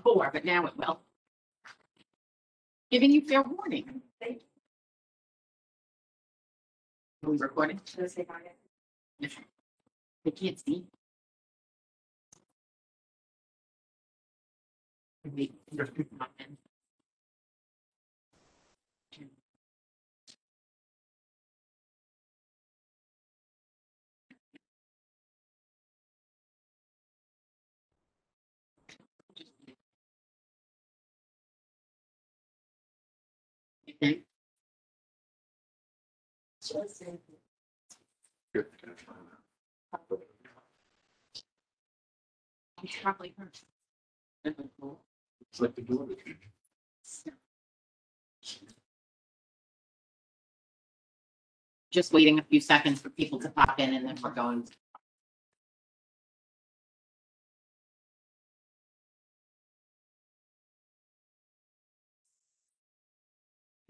before, but now it will. Giving you fair warning. Thank you. Are we recording? Should I say bye? They can't see. Wait. Okay. Should I say? Good. It's probably her. It's like the door. Just waiting a few seconds for people to pop in and then we're going.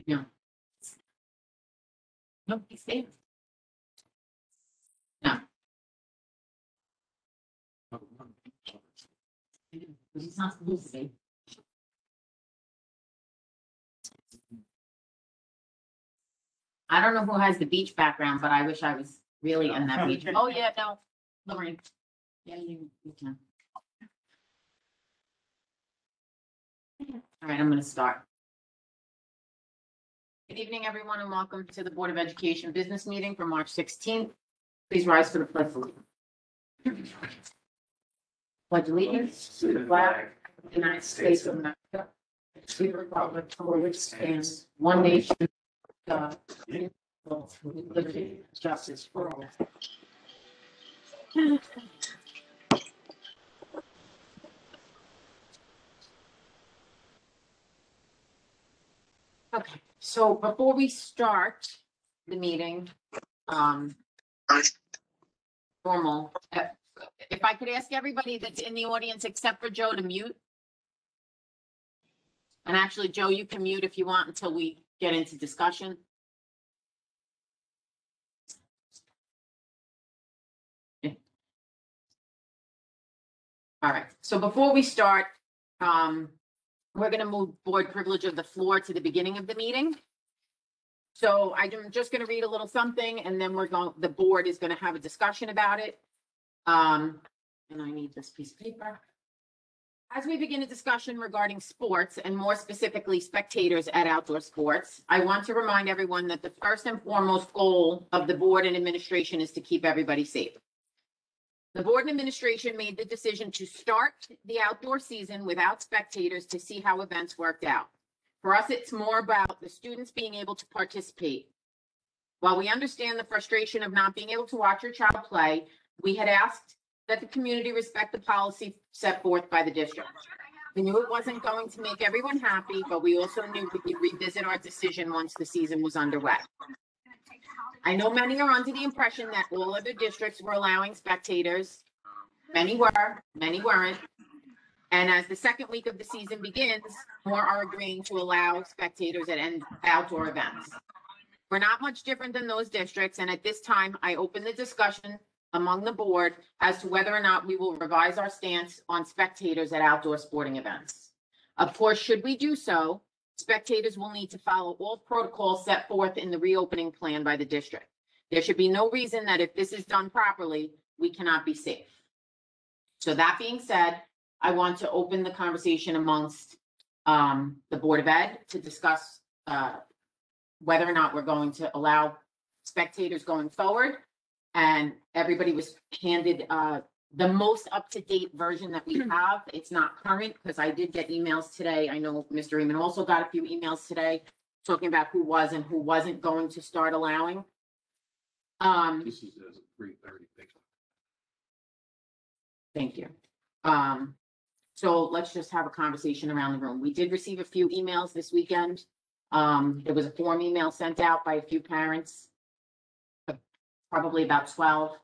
No. No, he's there. No, he's not supposed to be. I don't know who has the beach background, but I wish I was really in that beach. Oh, yeah, no, Lorraine. Yeah, you can. All right, I'm gonna start. Good evening, everyone, and welcome to the Board of Education Business Meeting for March 16th. Please rise for the pledge of allegiance. Pledge allegiance to the flag of the United States of America, to the republic for which stands one nation, God, indivisible, with liberty and justice for all. Okay, so before we start the meeting, formal, if I could ask everybody that's in the audience except for Joe to mute. And actually, Joe, you can mute if you want until we get into discussion. Okay. All right, so before we start, we're going to move board privilege of the floor to the beginning of the meeting. So I'm just going to read a little something and then the board is going to have a discussion about it. And I need this piece of paper. As we begin a discussion regarding sports and more specifically spectators at outdoor sports, I want to remind everyone that the first and foremost goal of the board and administration is to keep everybody safe. The board and administration made the decision to start the outdoor season without spectators to see how events worked out. For us, it's more about the students being able to participate. While we understand the frustration of not being able to watch your child play, we had asked that the community respect the policy set forth by the district. We knew it wasn't going to make everyone happy, but we also knew we could revisit our decision once the season was underway. I know many are under the impression that all other districts were allowing spectators. Many were, many weren't. And as the second week of the season begins, more are agreeing to allow spectators at outdoor events. We're not much different than those districts, and at this time, I open the discussion among the board as to whether or not we will revise our stance on spectators at outdoor sporting events. Of course, should we do so, spectators will need to follow all protocols set forth in the reopening plan by the district. There should be no reason that if this is done properly, we cannot be safe. So that being said, I want to open the conversation amongst the Board of Ed to discuss whether or not we're going to allow spectators going forward. And everybody was handed the most up-to-date version that we have. It's not current because I did get emails today. I know Mr. Eamon also got a few emails today talking about who was and who wasn't going to start allowing. This is as of 3:30. Thank you. So let's just have a conversation around the room. We did receive a few emails this weekend. There was a form email sent out by a few parents, probably about 12,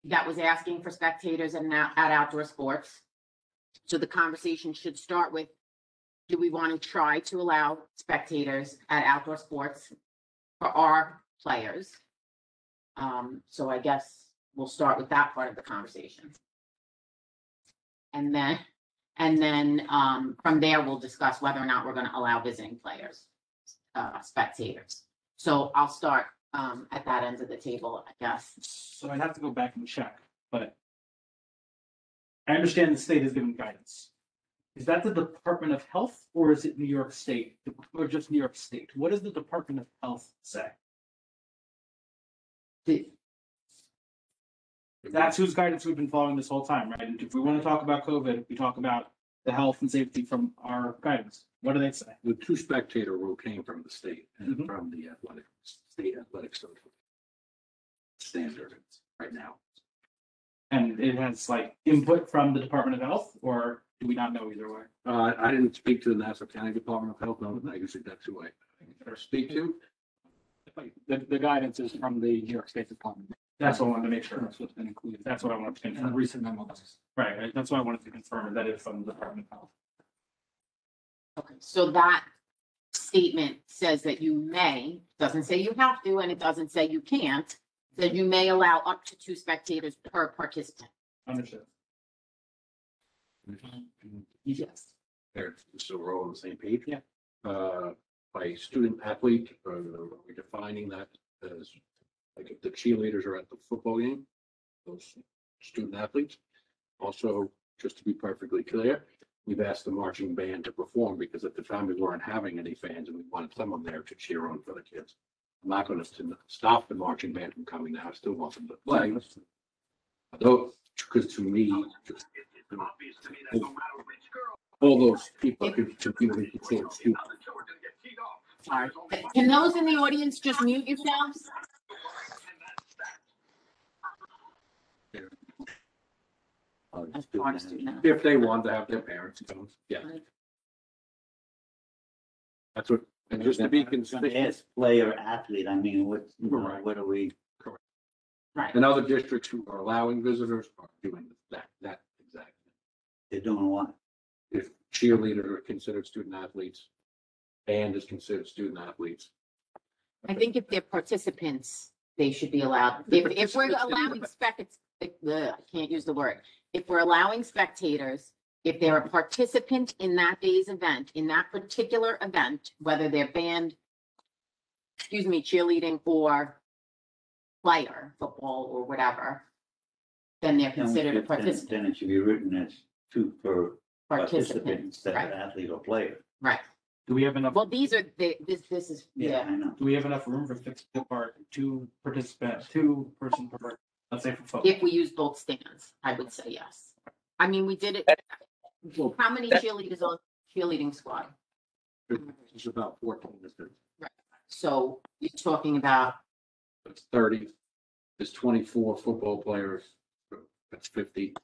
that was asking for spectators at outdoor sports. So the conversation should start with, do we want to try to allow spectators at outdoor sports for our players? So I guess we'll start with that part of the conversation. And then And then, from there, we'll discuss whether or not we're gonna allow visiting players, spectators. So I'll start, at that end of the table, I guess. So I'd have to go back and check, but I understand the state has given guidance. Is that the Department of Health or is it New York State or just New York State? What does the Department of Health say? That's whose guidance we've been following this whole time, right? And if we want to talk about COVID, we talk about the health and safety from our guidance. What do they say? The two spectator rule came from the state and Mhm. from the state athletic social standard right now. And it has like input from the Department of Health, or do we not know either way? I didn't speak to the Nassau County Department of Health, no, I guess that's who I speak to. The guidance is from the New York State Department. That's what I wanted to make sure. That's what's been included. That's what I wanted to In the confirm. recent memos. Right, that's what I wanted to confirm, that it's from the Department of Health. Okay, so that statement says that you may, doesn't say you have to, and it doesn't say you can't, that you may allow up to 2 spectators per participant. Understood. Yes. There, so we're all on the same page? Yeah. By student athlete, are we defining that as, like, if the cheerleaders are at the football game, those student athletes? Also, just to be perfectly clear, we've asked the marching band to perform because at the time we weren't having any fans and we wanted someone there to cheer on for the kids. I'm not going to stop the marching band from coming now. I still want them to play. Though, because to me, all those people could completely control students. Sorry. Can those in the audience just mute yourselves? As far as student athletes. If they want to have their parents come, yeah. That's what, and just to be consistent, Yes, player athlete, I mean, what, Right. what are we? Right. and other districts who are allowing visitors are doing that exactly. They're doing what? If cheerleaders are considered student athletes, band is considered student athletes. I think if they're participants, they should be allowed. If we're allowing I can't use the word. If we're allowing spectators, if they're a participant in that day's event, in that particular event, whether they're band, cheerleading or player, football or whatever, then they're considered a participant. Then it should be written as 2 per participant Participant, instead of right, athlete or player. right. Do we have enough, Well, these are, this is, yeah. I know. do we have enough room for 6 part, 2 participants, 2 person per, let's say for football? If we use both stands, I would say yes. I mean, we did it. How many cheerleaders on cheerleading squad? It's about 14, So you're talking about, it's 30, there's 24 football players, so that's 50.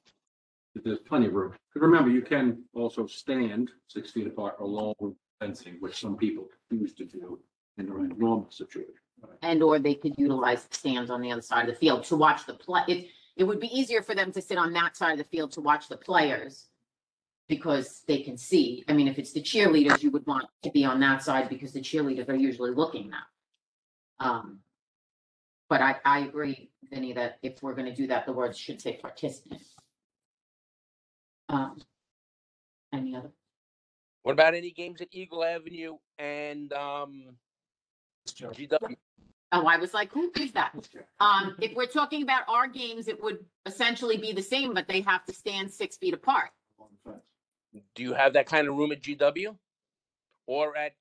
There's plenty of room. But remember, you can also stand 6 feet apart along fencing, which some people choose to do in a normal situation. and or they could utilize the stands on the other side of the field to watch the play. It would be easier for them to sit on that side of the field to watch the players because they can see. I mean, if it's the cheerleaders, you would want to be on that side because the cheerleaders are usually looking now. But I agree, Vinny, that if we're gonna do that, the words should say participant. Any other? What about any games at Eagle Avenue and GW? Oh, I was like, who is that? If we're talking about our games, it would essentially be the same, but they have to stand 6 feet apart. Do you have that kind of room at GW or at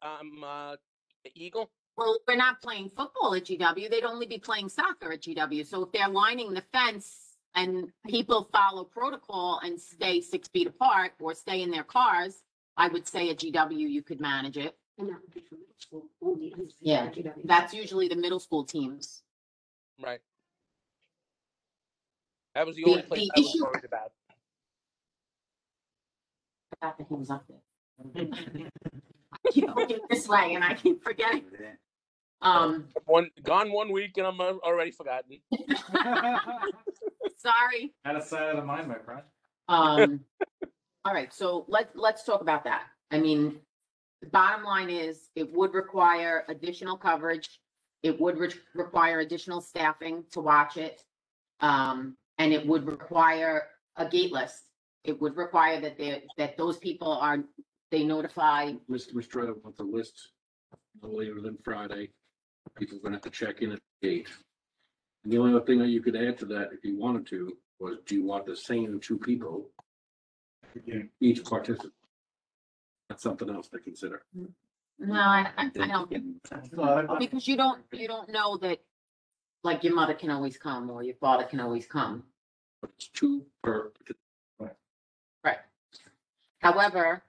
Eagle? Well, we're not playing football at GW. They'd only be playing soccer at GW. So if they're lining the fence and people follow protocol and stay 6 feet apart or stay in their cars, I would say at GW, you could manage it. And that would be for middle school only. Yeah, that's usually the middle school teams. Right. That was the The- only place the I was issue- worried about. I forgot that he was up there. You know, get this way and I keep forgetting. Gone 1 week and I'm already forgotten. Sorry. Out of sight, out of mind, my friend. All right, so let's talk about that. I mean, the bottom line is it would require additional coverage. It would require additional staffing to watch it. And it would require a gate list. it would require that those people are, they notify, Mr. Mistretta wants a list no later than Friday. People are gonna have to check in at the gate. And the only other thing that you could add to that, if you wanted to, was do you want the same two people each participant? That's something else to consider. no, I don't, because you don't know that, like, your mother can always come or your father can always come. But it's two per. Right. However,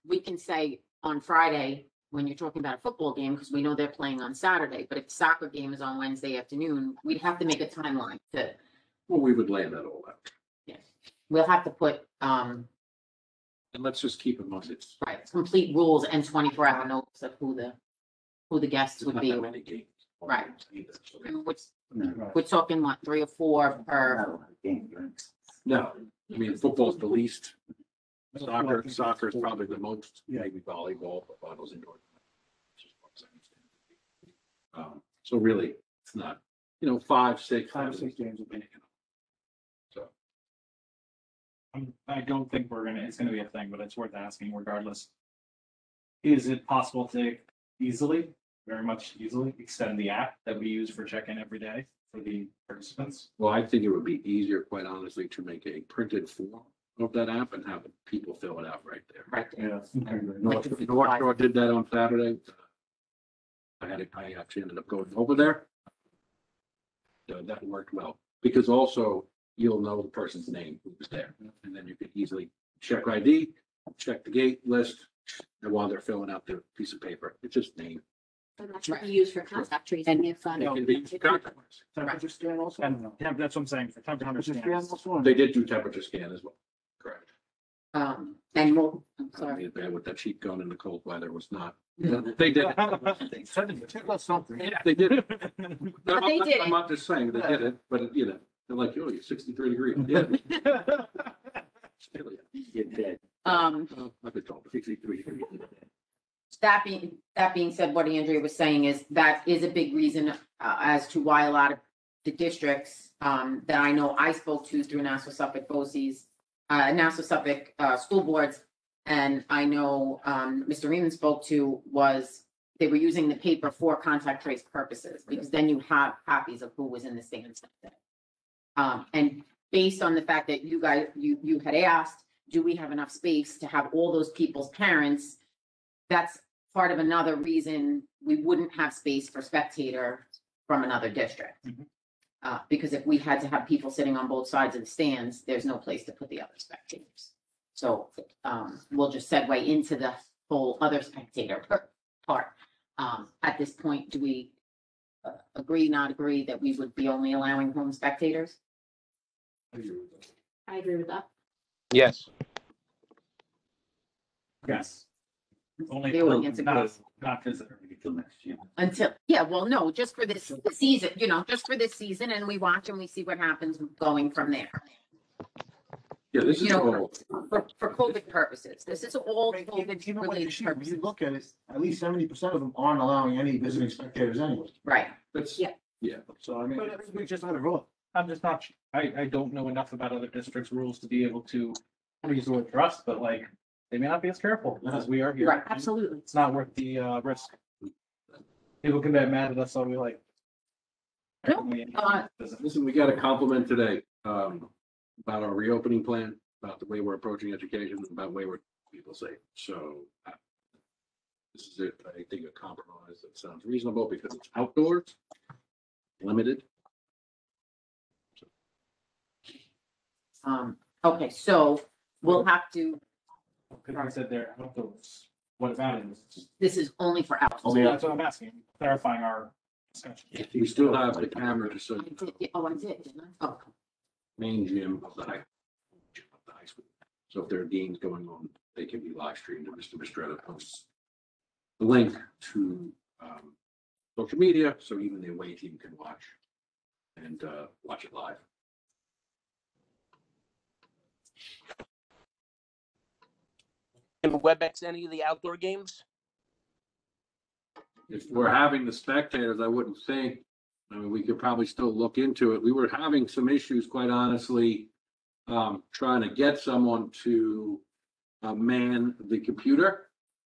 we can say on Friday, when you're talking about a football game, because we know they're playing on Saturday, but if the soccer game is on Wednesday afternoon, we'd have to make a timeline to, Well, we would land that all out. yes. We'll have to put, And let's just keep in mind, it's right, complete rules and 24-hour notice of who the guests would not be. that many games. Right. Either, so- I mean, we're talking what, 3 or 4 per, No, I mean, football's the least. Soccer is probably the most, maybe volleyball, but volleyball's indoor. So really, it's not, 5, 6. 5 or 6 games would be. So, I don't think it's gonna be a thing, but it's worth asking regardless. Is it possible to easily, very much easily, extend the app that we use for check-in every day for the participants? well, I think it would be easier, quite honestly, to make a printed form of that app and have people fill it out right there. right, Yeah. North Shore did that on Saturday. I actually ended up going over there. That worked well, because also you'll know the person's name who was there, and then you can easily check ID, check the gate list, and while they're filling out their piece of paper, it's just name. And that's what we use for contact tracing if, It can be contactless. Temperature scan also? And yeah, that's what I'm saying, for temperature scans. They did do temperature scan as well, correct. and I'm I sorry. mean, bad with that sheet gun in the cold weather was not, they did it. Something. Yeah, they did it. But they did I'm it. not just saying they did it, but they're like, oh, you're 63 degrees. Yeah. Still, yeah. Get dead. I've been told 63 degrees. That being said, what Andrea was saying is that is a big reason as to why a lot of the districts that I know I spoke to through Nassau Suffolk BOCES, Nassau Suffolk school boards, and I know Mr. Reeman spoke to, was they were using the paper for contact trace purposes, because then you have copies of who was in the stands. And based on the fact that you guys, you had asked, do we have enough space to have all those people's parents? That's part of another reason we wouldn't have space for spectator from another district. Because if we had to have people sitting on both sides of the stands, there's no place to put the other spectators. So we'll just segue into the whole other spectator part. At this point, do we agree, not agree that we would be only allowing home spectators? I agree with that. Yes. Yes. Only The audience agrees. not visitor. Until next year. Until, yeah, well, no, just for this season, just for this season, and we watch and we see what happens going from there. Yeah, this is You know, all, For COVID purposes, this is all Even COVID with the related sheet, when purposes, you look at it, at least 70% of them aren't allowing any visiting spectators anyway. right? that's, Yeah. yeah. So I mean, we just had a vote. I'm just not, I don't know enough about other districts' rules to be able to use the word trust, but like, they may not be as careful as we are here. Right, absolutely. It's not worth the risk. People can get mad at us all we like. No, Listen, we got a compliment today, about our reopening plan, about the way we're approaching education, about the way we're people safe. So this is it. I think a compromise that sounds reasonable because it's outdoors, limited. Okay, so we'll have to, Because we said they're outdoors. What about it? this is only for So outdoors. that's what I'm asking, clarifying our discussion. We still have the camera to show I did, oh, I did, didn't I? Oh, main gym of the high school. So if there are games going on, they can be live streamed, and Mr. Mistretta posts the link to social media, so even the away team can watch and watch it live. Can WebEx any of the outdoor games? If we're having the spectators, I wouldn't think, I mean, we could probably still look into it. We were having some issues, quite honestly, trying to get someone to man the computer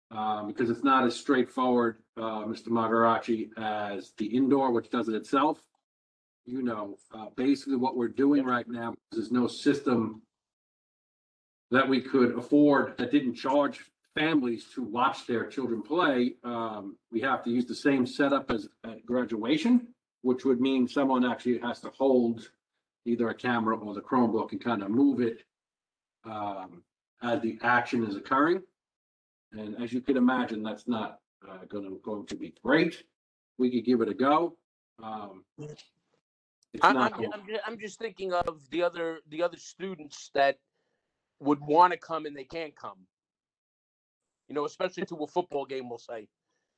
because it's not as straightforward, Mr. Magarachi, as the indoor, which does it itself. You know, basically what we're doing right now, there's no system that we could afford that didn't charge families to watch their children play. We have to use the same setup as at graduation, which would mean someone actually has to hold either a camera or the Chromebook and kind of move it as the action is occurring. And as you can imagine, that's not going to be great. We could give it a go. It's not. I'm just thinking of the other students that would want to come and they can't come. You know, especially to a football game, we'll say.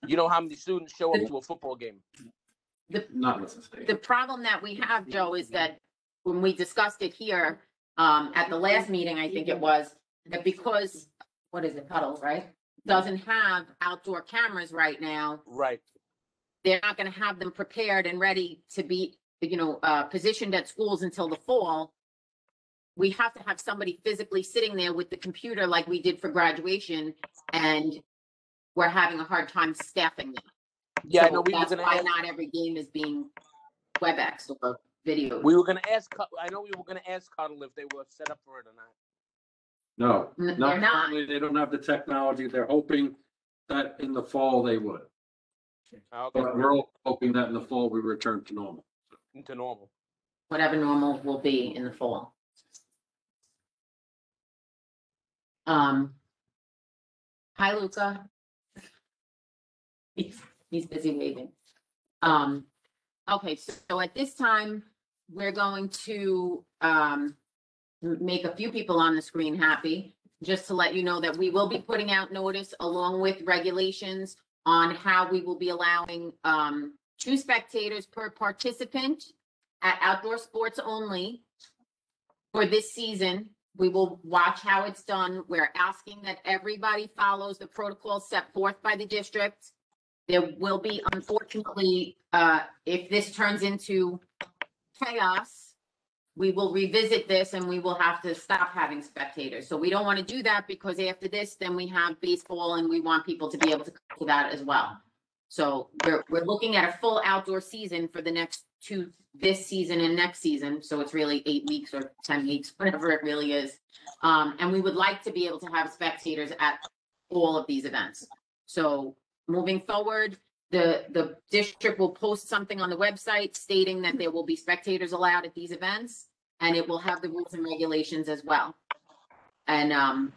You know how many students show up to a football game? Not necessarily. The problem that we have, Joe, is that when we discussed it here, at the last meeting, I think it was, that because, what is it, Puddle, right? Doesn't have outdoor cameras right now. Right. They're not gonna have them prepared and ready to be, positioned at schools until the fall. We have to have somebody physically sitting there with the computer like we did for graduation, and we're having a hard time staffing them. Yeah, I So know we were that's going to why ask. not every game is being WebEx or video. We were going to ask. I know we were going to ask Cuddle if they were set up for it or not. No, They're not. currently. They don't have the technology. They're hoping that in the fall they would. Okay. But we're all hoping that in the fall we return to normal. Into normal. Whatever normal will be in the fall. Hi, Luca. He's busy waving. Okay, so at this time, we're going to make a few people on the screen happy, just to let you know that we will be putting out notice along with regulations on how we will be allowing 2 spectators per participant at outdoor sports only for this season. We will watch how it's done. We're asking that everybody follows the protocol set forth by the district. There will be, unfortunately, if this turns into chaos, we will revisit this and we will have to stop having spectators. So we don't want to do that, because after this, then we have baseball and we want people to be able to come to that as well. So we're looking at a full outdoor season for the next 2, this season and next season. So it's really 8 weeks or 10 weeks, whatever it really is. And we would like to be able to have spectators at all of these events. So moving forward, the district will post something on the website stating that there will be spectators allowed at these events, and it will have the rules and regulations as well. And I'm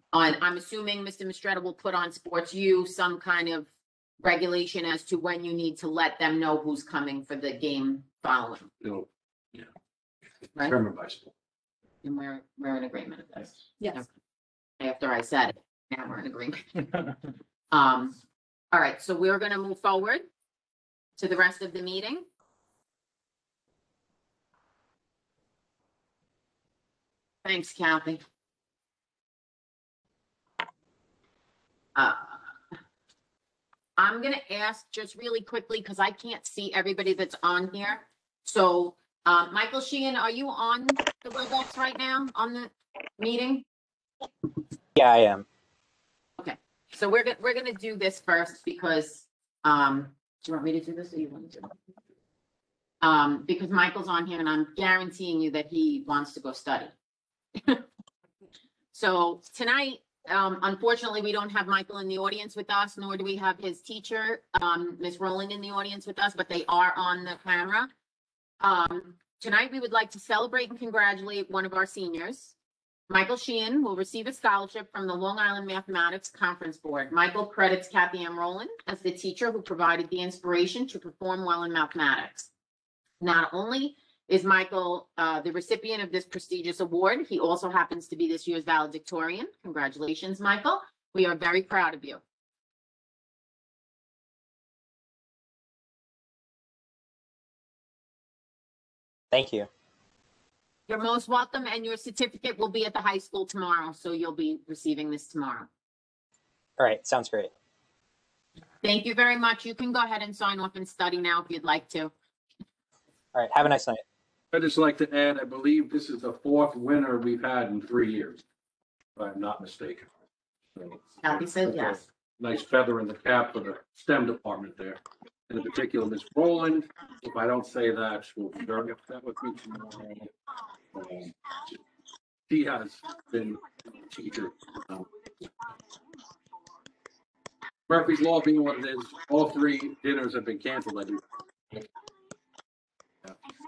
assuming Mr. Mistretta will put on Sports U some kind of regulation as to when you need to let them know who's coming for the game following, You know, right? determined by school. And we're in agreement with this. Yes. After I said it, now we're in agreement. All right, so we're gonna move forward to the rest of the meeting. Thanks, Kathy. I'm gonna ask just really quickly, because I can't see everybody that's on here. So, Michael Sheehan, are you on the WebEx right now on the meeting? Yeah, I am. So we're gonna do this first because, do you want me to do this or you want to do it? Because Michael's on here and I'm guaranteeing you that he wants to go study. So tonight, unfortunately, we don't have Michael in the audience with us, nor do we have his teacher, Ms. Rowland, in the audience with us, but they are on the camera. Tonight, we would like to celebrate and congratulate one of our seniors. Michael Sheehan will receive a scholarship from the Long Island Mathematics Conference Board. Michael credits Kathy M. Rowland as the teacher who provided the inspiration to perform well in mathematics. Not only is Michael the recipient of this prestigious award, he also happens to be this year's valedictorian. Congratulations, Michael. We are very proud of you. Thank you. You're most welcome, and your certificate will be at the high school tomorrow, so you'll be receiving this tomorrow. All right, sounds great. Thank you very much. You can go ahead and sign off and study now if you'd like to. All right, have a nice night. I'd just like to add, I believe this is the fourth winner we've had in 3 years, if I'm not mistaken. So, Kathy said that's a yes. Nice feather in the cap for the STEM department there. And in particular, Ms. Rowland, if I don't say that, she'll be very upset with me tomorrow. She has been a teacher. Murphy's Law being what it is, all 3 dinners have been canceled, I do. Yeah,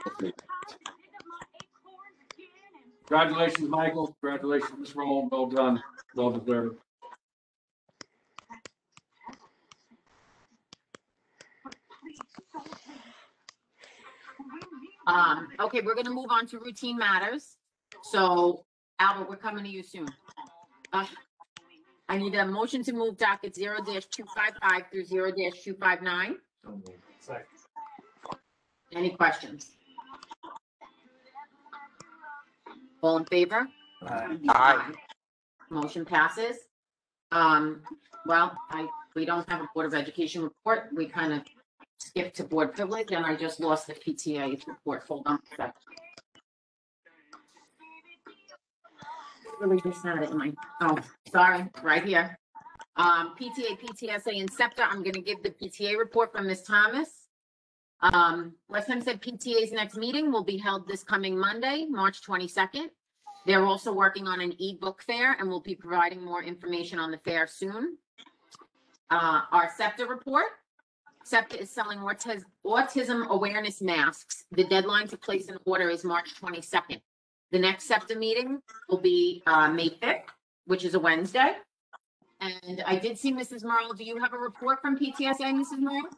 okay. Congratulations, Michael. Congratulations, Ms. Rowland. Well done. Well deserved. Okay, we're gonna move on to routine matters. So Albert, we're coming to you soon. I need a motion to move docket 0-255 through 0-259. Any questions? All in favor? Aye. Motion passes. Well, we don't have a Board of Education report. We kind of skipped to board privilege, and I just lost the PTA report. Hold on a second. Really just had it in my, oh, sorry, right here. PTA, PTSA, and SEPTA. I'm gonna give the PTA report from Ms. Thomas. Last time said PTA's next meeting will be held this coming Monday, March 22nd. They're also working on an ebook fair and will be providing more information on the fair soon. Our SEPTA report. SEPTA is selling autism awareness masks. The deadline to place an order is March 22nd. The next SEPTA meeting will be May 5th, which is a Wednesday. And I did see Mrs. Merle. Do you have a report from PTSA, Mrs. Merle?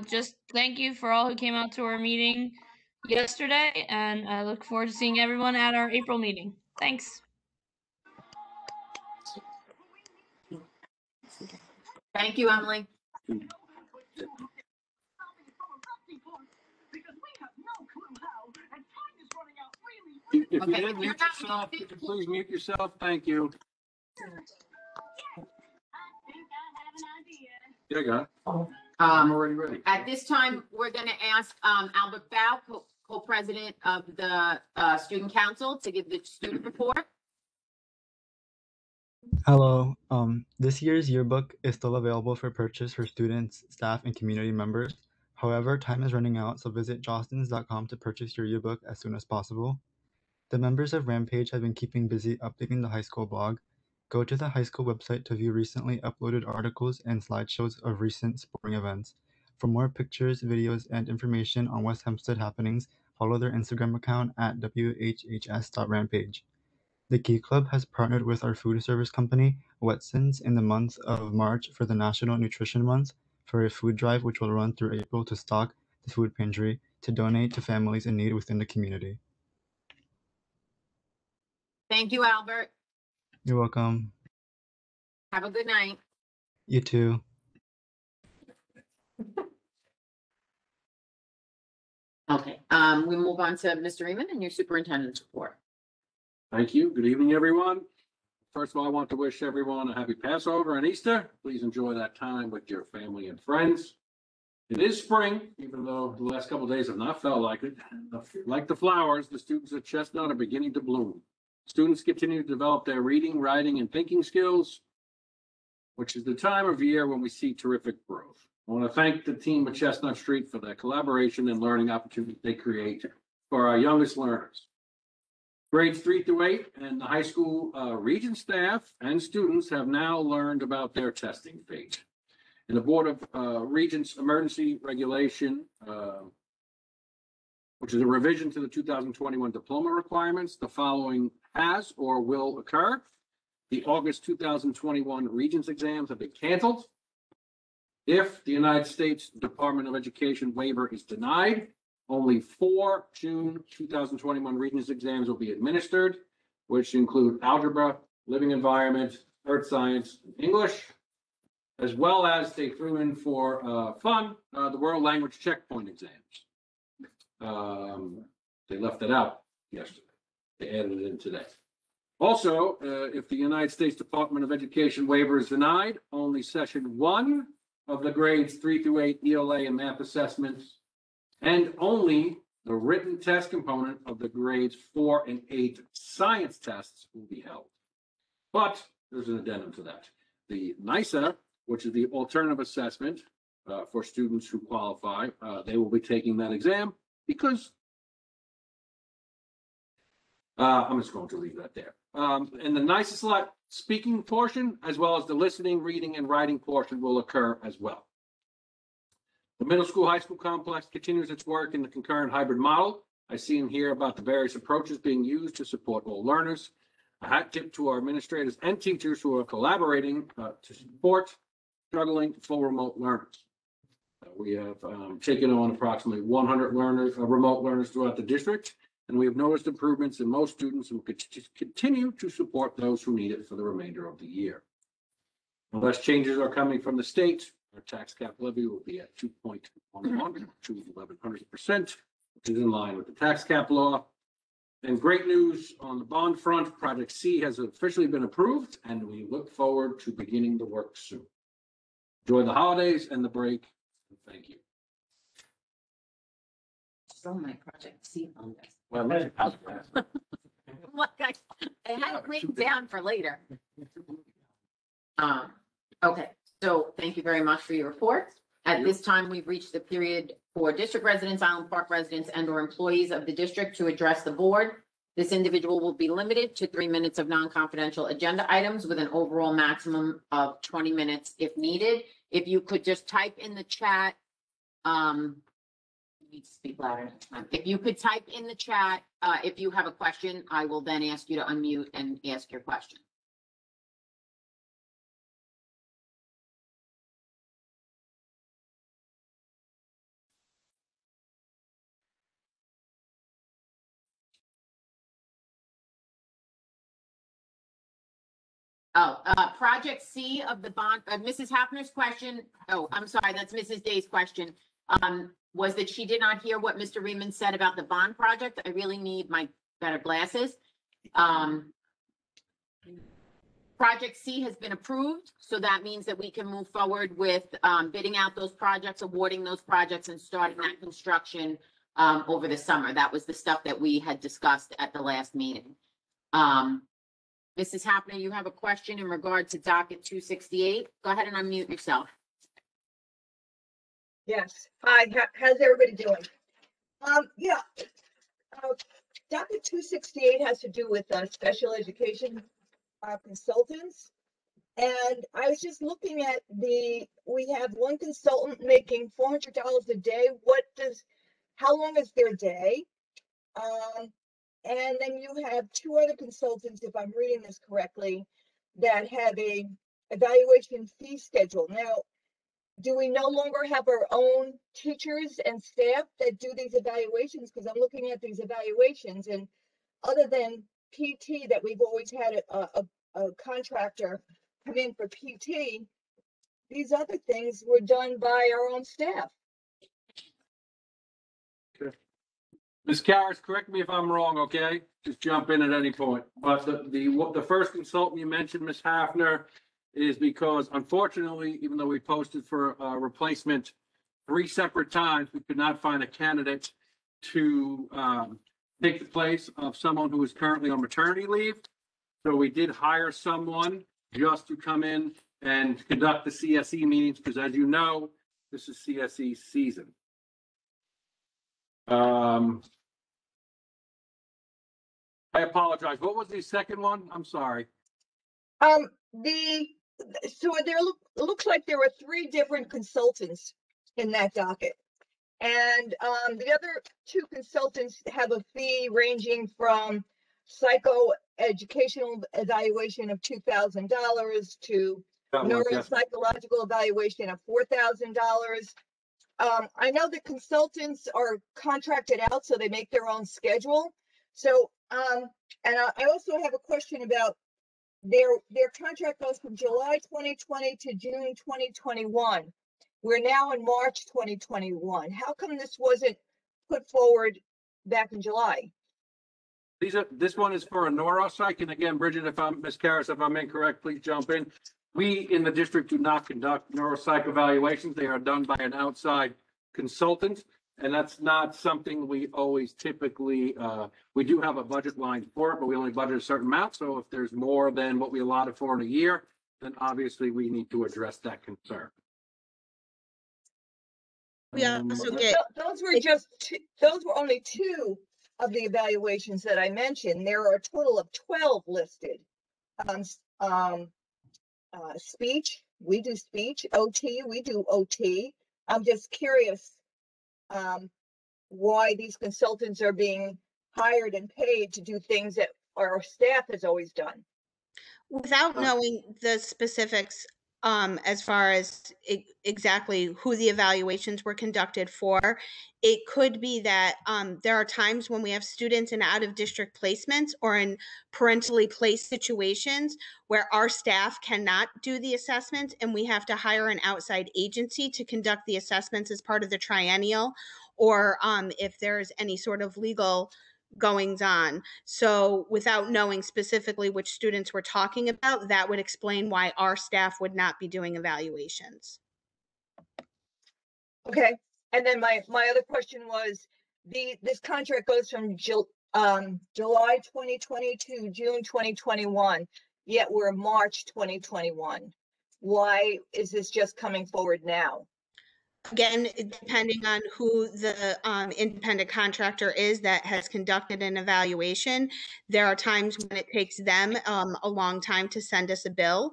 Just thank you for all who came out to our meeting yesterday, and I look forward to seeing everyone at our April meeting. Thanks. Thank you, Emily. If you Okay, didn't mute yourself, could you please mute yourself? Thank you. Yeah, I got it. I'm already ready. At this time, we're going to ask Albert Bao, co-president of the Student Council, to give the student report. Hello. This year's yearbook is still available for purchase for students, staff, and community members. However, time is running out, so visit jostens.com to purchase your yearbook as soon as possible. The members of Rampage have been keeping busy updating the high school blog. Go to the high school website to view recently uploaded articles and slideshows of recent sporting events. For more pictures, videos, and information on West Hempstead happenings, follow their Instagram account at whhs.rampage. The Key Club has partnered with our food service company, Wetsons, in the month of March for the National Nutrition Month for a food drive which will run through April to stock the food pantry to donate to families in need within the community. Thank you, Albert. You're welcome. Have a good night. You too. Okay, we move on to Mr. Eamon and your superintendent's report. Thank you. Good evening, everyone. First of all, I want to wish everyone a happy Passover and Easter. Please enjoy that time with your family and friends. It is spring, even though the last couple of days have not felt like it. Like the flowers, the students at Chestnut are beginning to bloom. Students continue to develop their reading, writing, and thinking skills, which is the time of year when we see terrific growth. I want to thank the team at Chestnut Street for their collaboration and learning opportunities they create for our youngest learners. Grades 3 through 8 and the high school region staff and students have now learned about their testing fate. In the Board of Regents Emergency Regulation, which is a revision to the 2021 diploma requirements, the following has or will occur. The August 2021 Regents exams have been canceled. If the United States Department of Education waiver is denied, only 4 June 2021 Regents exams will be administered, which include algebra, living environment, earth science, and English, as well as they threw in for fun, the world language checkpoint exams. They left it out yesterday. They added it in today. Also, if the United States Department of Education waiver is denied, only session 1 of the grades 3 through 8 ELA and math assessments, and only The written test component of the grades 4 and 8 science tests will be held. But there's an addendum to that. The NISA, which is the alternative assessment for students who qualify, they will be taking that exam because I'm just going to leave that there. And the NISA select speaking portion, as well as the listening, reading, and writing portion will occur as well. The middle school, high school complex continues its work in the concurrent hybrid model. I see and hear about the various approaches being used to support all learners. A hat tip to our administrators and teachers who are collaborating to support struggling full remote learners. We have taken on approximately 100 remote learners throughout the district, and we have noticed improvements in most students and will continue to support those who need it for the remainder of the year. Unless changes are coming from the state, our tax cap levy will be at 2.11 to 1100%, which is in line with the tax cap law. And great news on the bond front, Project C has officially been approved, and we look forward to beginning the work soon. Enjoy the holidays and the break. Thank you. So my Project C on this. Well, let's have that. Look, I had it written down for later. Okay, so thank you very much for your report. At this time, we've reached the period for district residents, Island Park residents, and or employees of the district to address the board. This individual will be limited to 3 minutes of non-confidential agenda items with an overall maximum of 20 minutes if needed. If you could just type in the chat, you need to speak louder next time. If you could type in the chat, if you have a question, I will then ask you to unmute and ask your question. Oh, Project C of the bond, Mrs. Hafner's question, oh, I'm sorry, that's Mrs. Day's question, was that she did not hear what Mr. Reedman said about the bond project. I really need my better glasses. Project C has been approved, so that means that we can move forward with bidding out those projects, awarding those projects, and starting that construction over the summer. That was the stuff that we had discussed at the last meeting. Mrs. Hafner, you have a question in regard to docket 268. Go ahead and unmute yourself. Yes. Hi, how's everybody doing? Docket 268 has to do with special education consultants. And I was just looking at we have one consultant making $400 a day. How long is their day? And then you have 2 other consultants, if I'm reading this correctly, that have a evaluation fee schedule. Now, do we no longer have our own teachers and staff that do these evaluations? Because I'm looking at these evaluations, and other than PT that we've always had a contractor come in for PT, these other things were done by our own staff. Ms. Karras, correct me if I'm wrong, okay? Just jump in at any point. But the first consultant you mentioned, Ms. Hafner, is because unfortunately, even though we posted for a replacement 3 separate times, we could not find a candidate to take the place of someone who is currently on maternity leave. So we did hire someone just to come in and conduct the CSE meetings, because as you know, this is CSE season. I apologize. What was the second one? I'm sorry. So there looks like there were 3 different consultants in that docket. And the other 2 consultants have a fee ranging from psychoeducational evaluation of $2,000 to neuropsychological evaluation of $4,000. I know the consultants are contracted out, so they make their own schedule. So, and I also have a question about their contract goes from July 2020 to June 2021. We're now in March 2021. How come this wasn't put forward back in July? This one is for a neuropsych, and again, Bridget, Ms. Karras, if I'm incorrect, please jump in. We in the district do not conduct neuropsych evaluations. They are done by an outside consultant. And that's not something we always typically, we do have a budget line for it, but we only budget a certain amount. So if there's more than what we allotted for in a year, then obviously we need to address that concern. We also Th- get, Those were just two, those were only two of the evaluations that I mentioned. There are a total of 12 listed. Speech, we do speech, OT, we do OT. I'm just curious why these consultants are being hired and paid to do things that our staff has always done. without knowing the specifics, as far as exactly who the evaluations were conducted for, it could be that there are times when we have students in out of district placements or in parentally placed situations where our staff cannot do the assessments and we have to hire an outside agency to conduct the assessments as part of the triennial, or if there's any sort of legal goings on. So without knowing specifically which students we're talking about, that would explain why our staff would not be doing evaluations. Okay, and then my other question was, this contract goes from July 2020 to June 2021, yet we're March 2021. Why is this just coming forward now? Again, depending on who the independent contractor is that has conducted an evaluation, there are times when it takes them a long time to send us a bill,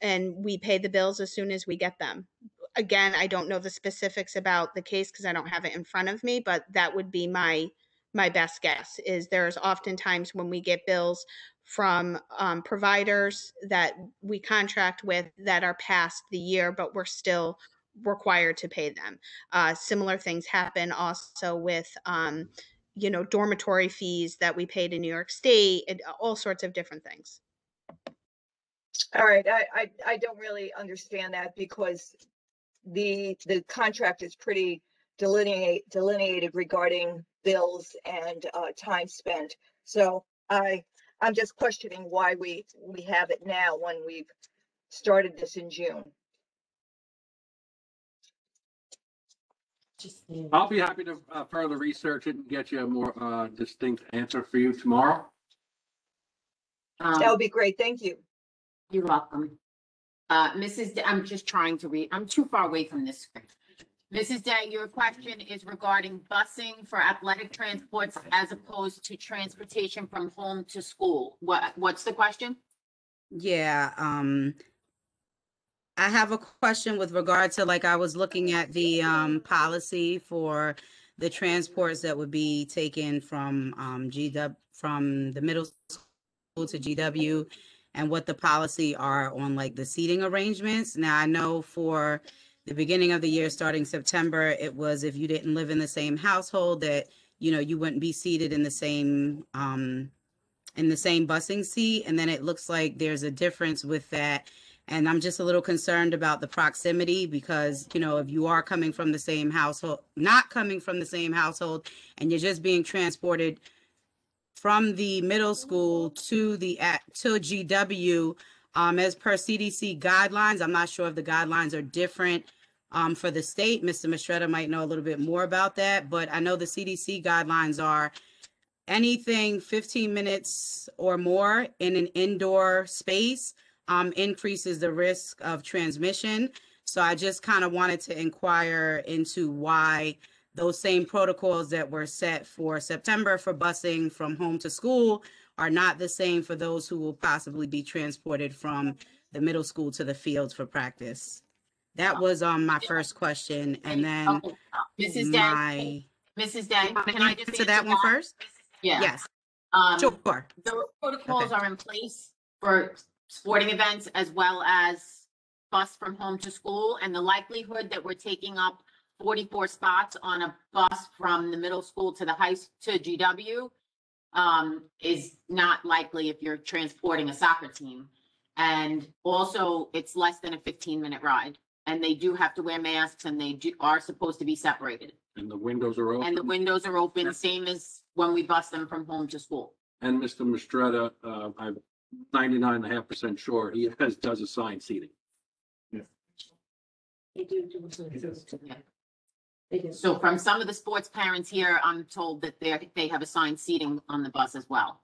and we pay the bills as soon as we get them. Again, I don't know the specifics about the case because I don't have it in front of me, but that would be my best guess. Is there's oftentimes when we get bills from providers that we contract with that are past the year, but we're still required to pay them. Similar things happen also with, dormitory fees that we pay to New York State, and all sorts of different things. All right, I don't really understand that because the contract is pretty delineated regarding bills and time spent. So I'm just questioning why we have it now when we've started this in June. I'll be happy to further research it and get you a more distinct answer for you tomorrow. That would be great. Thank you. You're welcome. I'm just trying to read. I'm too far away from this screen. Mrs. Day, your question is regarding busing for athletic transports as opposed to transportation from home to school. What's the question? Yeah, I have a question with regard to, like, I was looking at the policy for the transports that would be taken from from the middle school to GW, and what the policy are on, like, the seating arrangements. Now, I know for the beginning of the year, starting September, it was if you didn't live in the same household that, you wouldn't be seated in the same busing seat. And then it looks like there's a difference with that. And I'm just a little concerned about the proximity because, if you are coming from the same household, not coming from the same household, and you're just being transported from the middle school to GW, as per CDC guidelines, I'm not sure if the guidelines are different for the state. Mr. Mastretta might know a little bit more about that, but I know the CDC guidelines are anything 15 minutes or more in an indoor space increases the risk of transmission. So I just kind of wanted to inquire into why those same protocols that were set for September for busing from home to school are not the same for those who will possibly be transported from the middle school to the fields for practice. That was my first question. And then Mrs. Day, can I just answer that one first? Yeah. Yes. Sure. The protocols are in place for sporting events as well as bus from home to school, and the likelihood that we're taking up 44 spots on a bus from the middle school to to GW is not likely if you're transporting a soccer team. And also, it's less than a 15-minute ride, and they do have to wear masks, and they are supposed to be separated. And the windows are open. And the windows are open, same as when we bus them from home to school. And Mr. Mastretta, I'm 99.5% sure he does assign seating. They do. Yeah. So from some of the sports parents here, I'm told that they have assigned seating on the bus as well.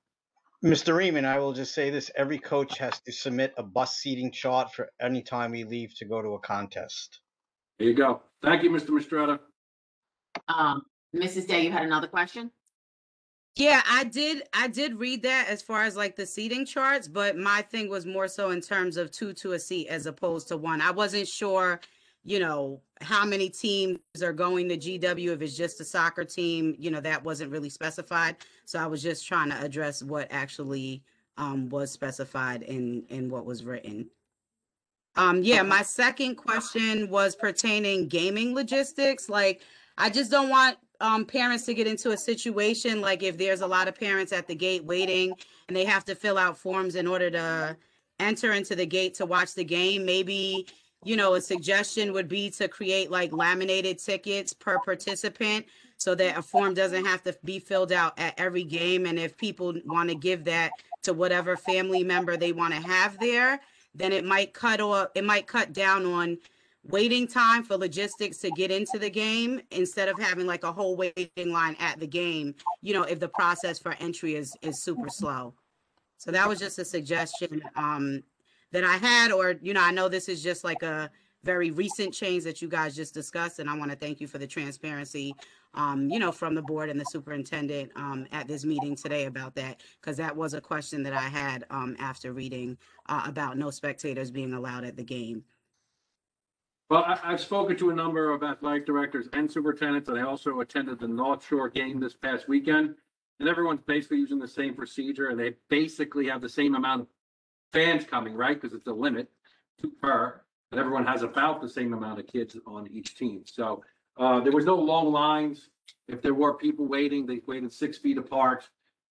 Mr. Reaman, I will just say this, every coach has to submit a bus seating chart for any time we leave to go to a contest. There you go. Thank you, Mr. Mistretta. Mrs. Day, you had another question? Yeah, I did read that as far as like the seating charts, but my thing was more so in terms of two to a seat as opposed to one. I wasn't sure, how many teams are going to GW, if it's just a soccer team, that wasn't really specified. So I was just trying to address what actually was specified in what was written. My second question was pertaining gaming logistics. Like, I just don't want parents to get into a situation like if there's a lot of parents at the gate waiting and they have to fill out forms in order to enter into the gate to watch the game. Maybe, a suggestion would be to create like laminated tickets per participant so that a form doesn't have to be filled out at every game. And if people want to give that to whatever family member they want to have there, then it might cut down on waiting time for logistics to get into the game instead of having like a whole waiting line at the game, if the process for entry is super slow. So that was just a suggestion that I had, or, I know this is just like a very recent change that you guys just discussed, and I want to thank you for the transparency, from the board and the superintendent at this meeting today about that, because that was a question that I had after reading about no spectators being allowed at the game. Well, I've spoken to a number of athletic directors and superintendents, and I also attended the North Shore game this past weekend. And everyone's basically using the same procedure, and they basically have the same amount of fans coming, right? Because it's a limit per, and everyone has about the same amount of kids on each team. So there was no long lines. If there were people waiting, they waited 6 feet apart.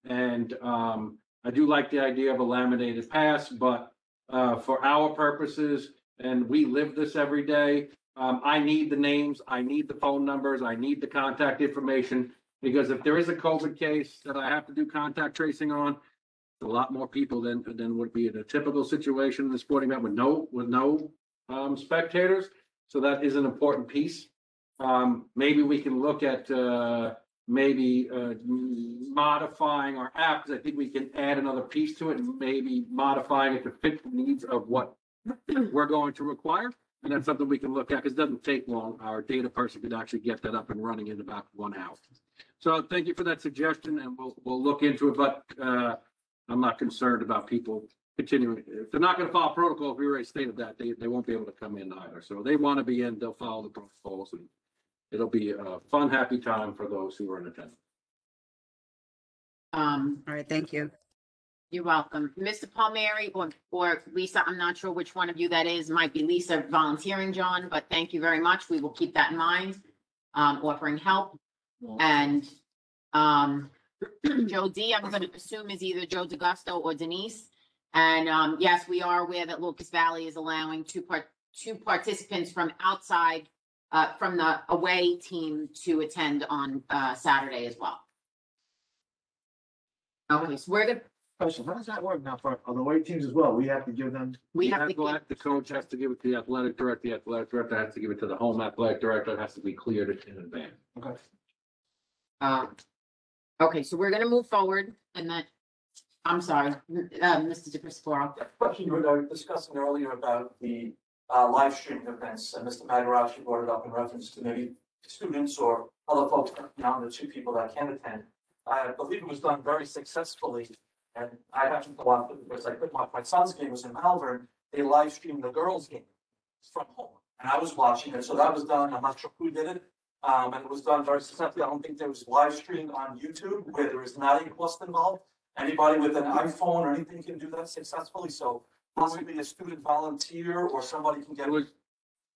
And I do like the idea of a laminated pass, but for our purposes, and we live this every day, I need the names, I need the phone numbers, I need the contact information, because if there is a COVID case that I have to do contact tracing on, a lot more people than would be in a typical situation in the sporting event with no spectators. So that is an important piece. Maybe we can look at modifying our app, because I think we can add another piece to it, and maybe modifying it to fit the needs of what we're going to require. And that's something we can look at, because it doesn't take long. Our data person could actually get that up and running in about 1 hour. So thank you for that suggestion, and we'll look into it. But I'm not concerned about people continuing. If they're not going to follow protocol, if we already stated that, they won't be able to come in either. So they want to be in, they'll follow the protocols, and it'll be a fun, happy time for those who are in attendance. All right, thank you. You're welcome. Mr. Palmieri or Lisa, I'm not sure which one of you that is. Might be Lisa volunteering, John, but thank you very much. We will keep that in mind, offering help. And Joe D, I'm going to assume is either Joe DeGusto or Denise. And yes, we are aware that Lucas Valley is allowing two participants from outside, from the away team to attend on Saturday as well. Okay, so we're good. Question, how does that work now for the away teams as well? We have to give them. The coach has to give it to the athletic director. The athletic director has to give it to the home athletic director. It has to be cleared in advance. Okay. Okay, so we're gonna move forward, and then, I'm sorry, Mr. DeCristoforo. Question you were discussing earlier about the live stream events, and Mr. Magarachi brought it up in reference to maybe students or other folks beyond the 2 people that can attend. I believe it was done very successfully, and I happened to watch it because my son's game was in Malvern. They live streamed the girls' game from home, and I was watching it. So that was done. I'm not sure who did it, and it was done very successfully. I don't think there was live streamed on YouTube where there is not a cost involved. Anybody with an iPhone or anything can do that successfully. So possibly a student volunteer or somebody can get it.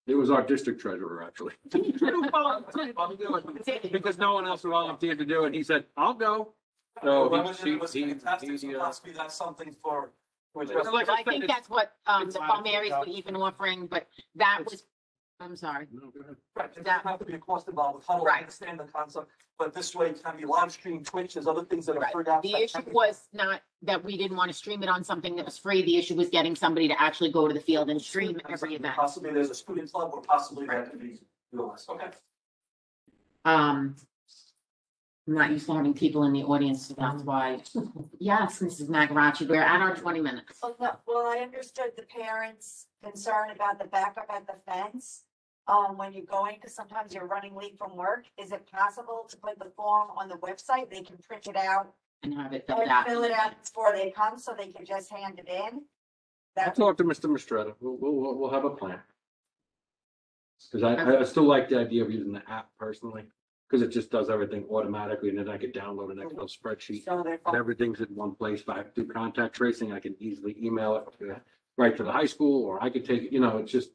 It was our district treasurer, actually. Because no one else volunteered to do it. He said, I'll go. So it was fantastic. So possibly that's something for. I think that's what the Palmieris were even offering, but that was, I'm sorry. No, go ahead. Right, there doesn't have to be a cost involved with huddle. I understand the concept, but this way it can be live stream, Twitch, there's other things that are free. The issue was not that we didn't want to stream it on something that was free. The issue was getting somebody to actually go to the field and stream every event. Possibly there's a student club, or possibly that could be utilized. Okay. I'm not used to having people in the audience, so that's why. Yes, Mrs. Magarachi, we're at our 20 minutes. Well, no, well, I understood the parents' concern about the backup at the fence. When you're going, because sometimes you're running late from work, is it possible to put the form on the website? They can print it out And have it and filled out. fill it out before they come, so they can just hand it in. I'll That, talk to Mr. Mistretta. We'll have a plan. Because I still like the idea of using the app personally, because it just does everything automatically, and then I could download an Excel spreadsheet. so they're. And everything's in one place. If I have to do contact tracing, I can easily email it right to the high school, or I could take, it's just,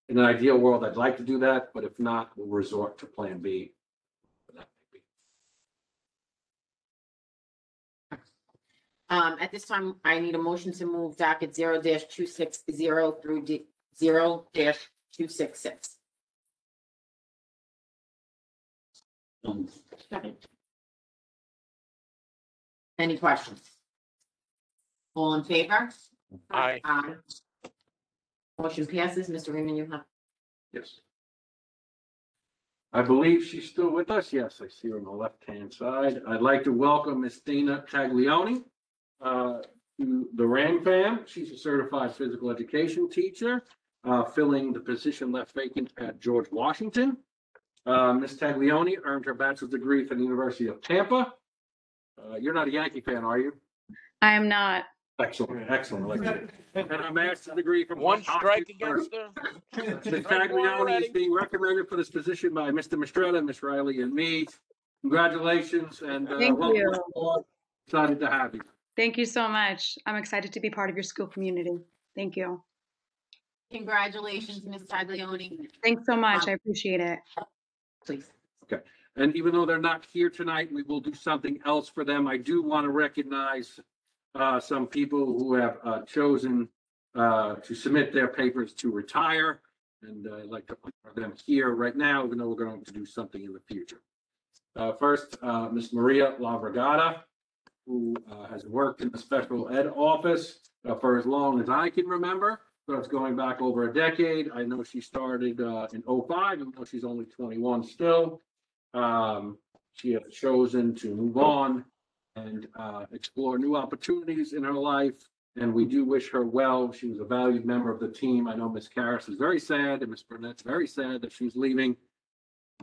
in an ideal world, I'd like to do that, but if not, we'll resort to Plan B. At this time, I need a motion to move docket 0-260 through 0-266. Second. Any questions? All in favor? Aye. Aye. Motion passes. Mr. Raymond, you have. Yes. I believe she's still with us. Yes, I see her on the left-hand side. I'd like to welcome Miss Dana Taglioni to the Ram fam. She's a certified physical education teacher, filling the position left vacant at George Washington. Ms. Taglioni earned her bachelor's degree from the University of Tampa. You're not a Yankee fan, are you? I am not. Excellent, excellent. And a master's degree from One strike against her. Ms. Taglioni is being recommended for this position by Mr. Mistretta, Ms. Riley, and me. Congratulations, and Thank welcome you. aboard. Excited to have you. Thank you so much. I'm excited to be part of your school community. Thank you. Congratulations, Ms. Taglioni. Thanks so much. I appreciate it. Please. Okay, and even though they're not here tonight, we will do something else for them. I do want to recognize some people who have chosen to submit their papers to retire, and I'd like to honor them here right now, even though we're going to do something in the future. First, Ms. Maria La Regatta, who has worked in the special ed office for as long as I can remember. So it's going back over a decade. I know she started in 05, even though she's only 21 still. She has chosen to move on and explore new opportunities in her life. And we do wish her well. She was a valued member of the team. I know Ms. Karras is very sad, and Ms. Burnett's very sad that she's leaving.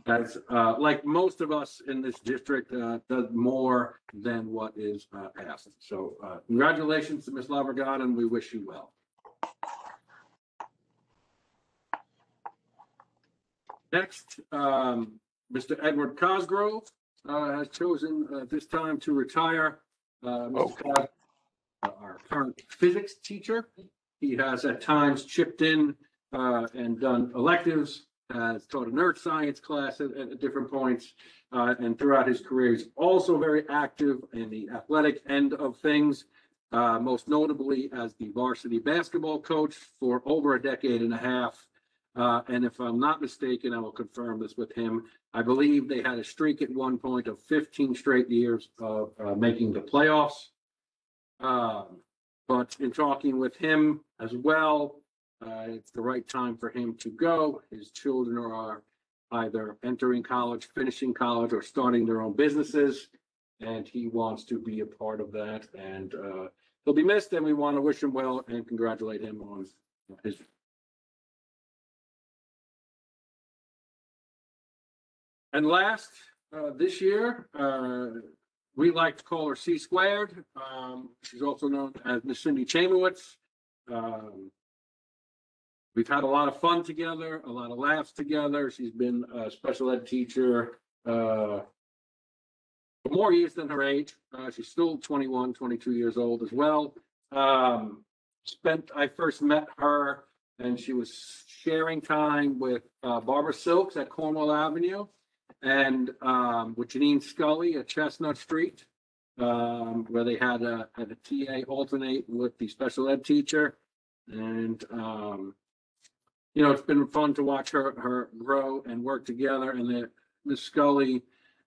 As like most of us in this district, does more than what is asked. So congratulations to Ms. La Regatta, and we wish you well. Next, Mr. Edward Cosgrove has chosen this time to retire. Mr. Cosgrove, our current physics teacher. He has at times chipped in and done electives, has taught an earth science class at different points, and throughout his career, he's also very active in the athletic end of things, most notably as the varsity basketball coach for over a decade and a half. And if I'm not mistaken, I will confirm this with him. I believe they had a streak at one point of 15 straight years of making the playoffs. But in talking with him as well, it's the right time for him to go. His children are either entering college, finishing college, or starting their own businesses, and he wants to be a part of that. And he'll be missed, and we want to wish him well and congratulate him on his. And last, this year, we like to call her C squared. She's also known as Miss Cindy Chamowitz. We've had a lot of fun together, a lot of laughs together. She's been a special ed teacher for more years than her age. She's still 21, 22 years old as well. I first met her and she was sharing time with Barbara Silks at Cornwall Avenue and with Janine Scully at Chestnut Street, where they had a TA alternate with the special ed teacher. And it's been fun to watch her grow and work together. And Miss Scully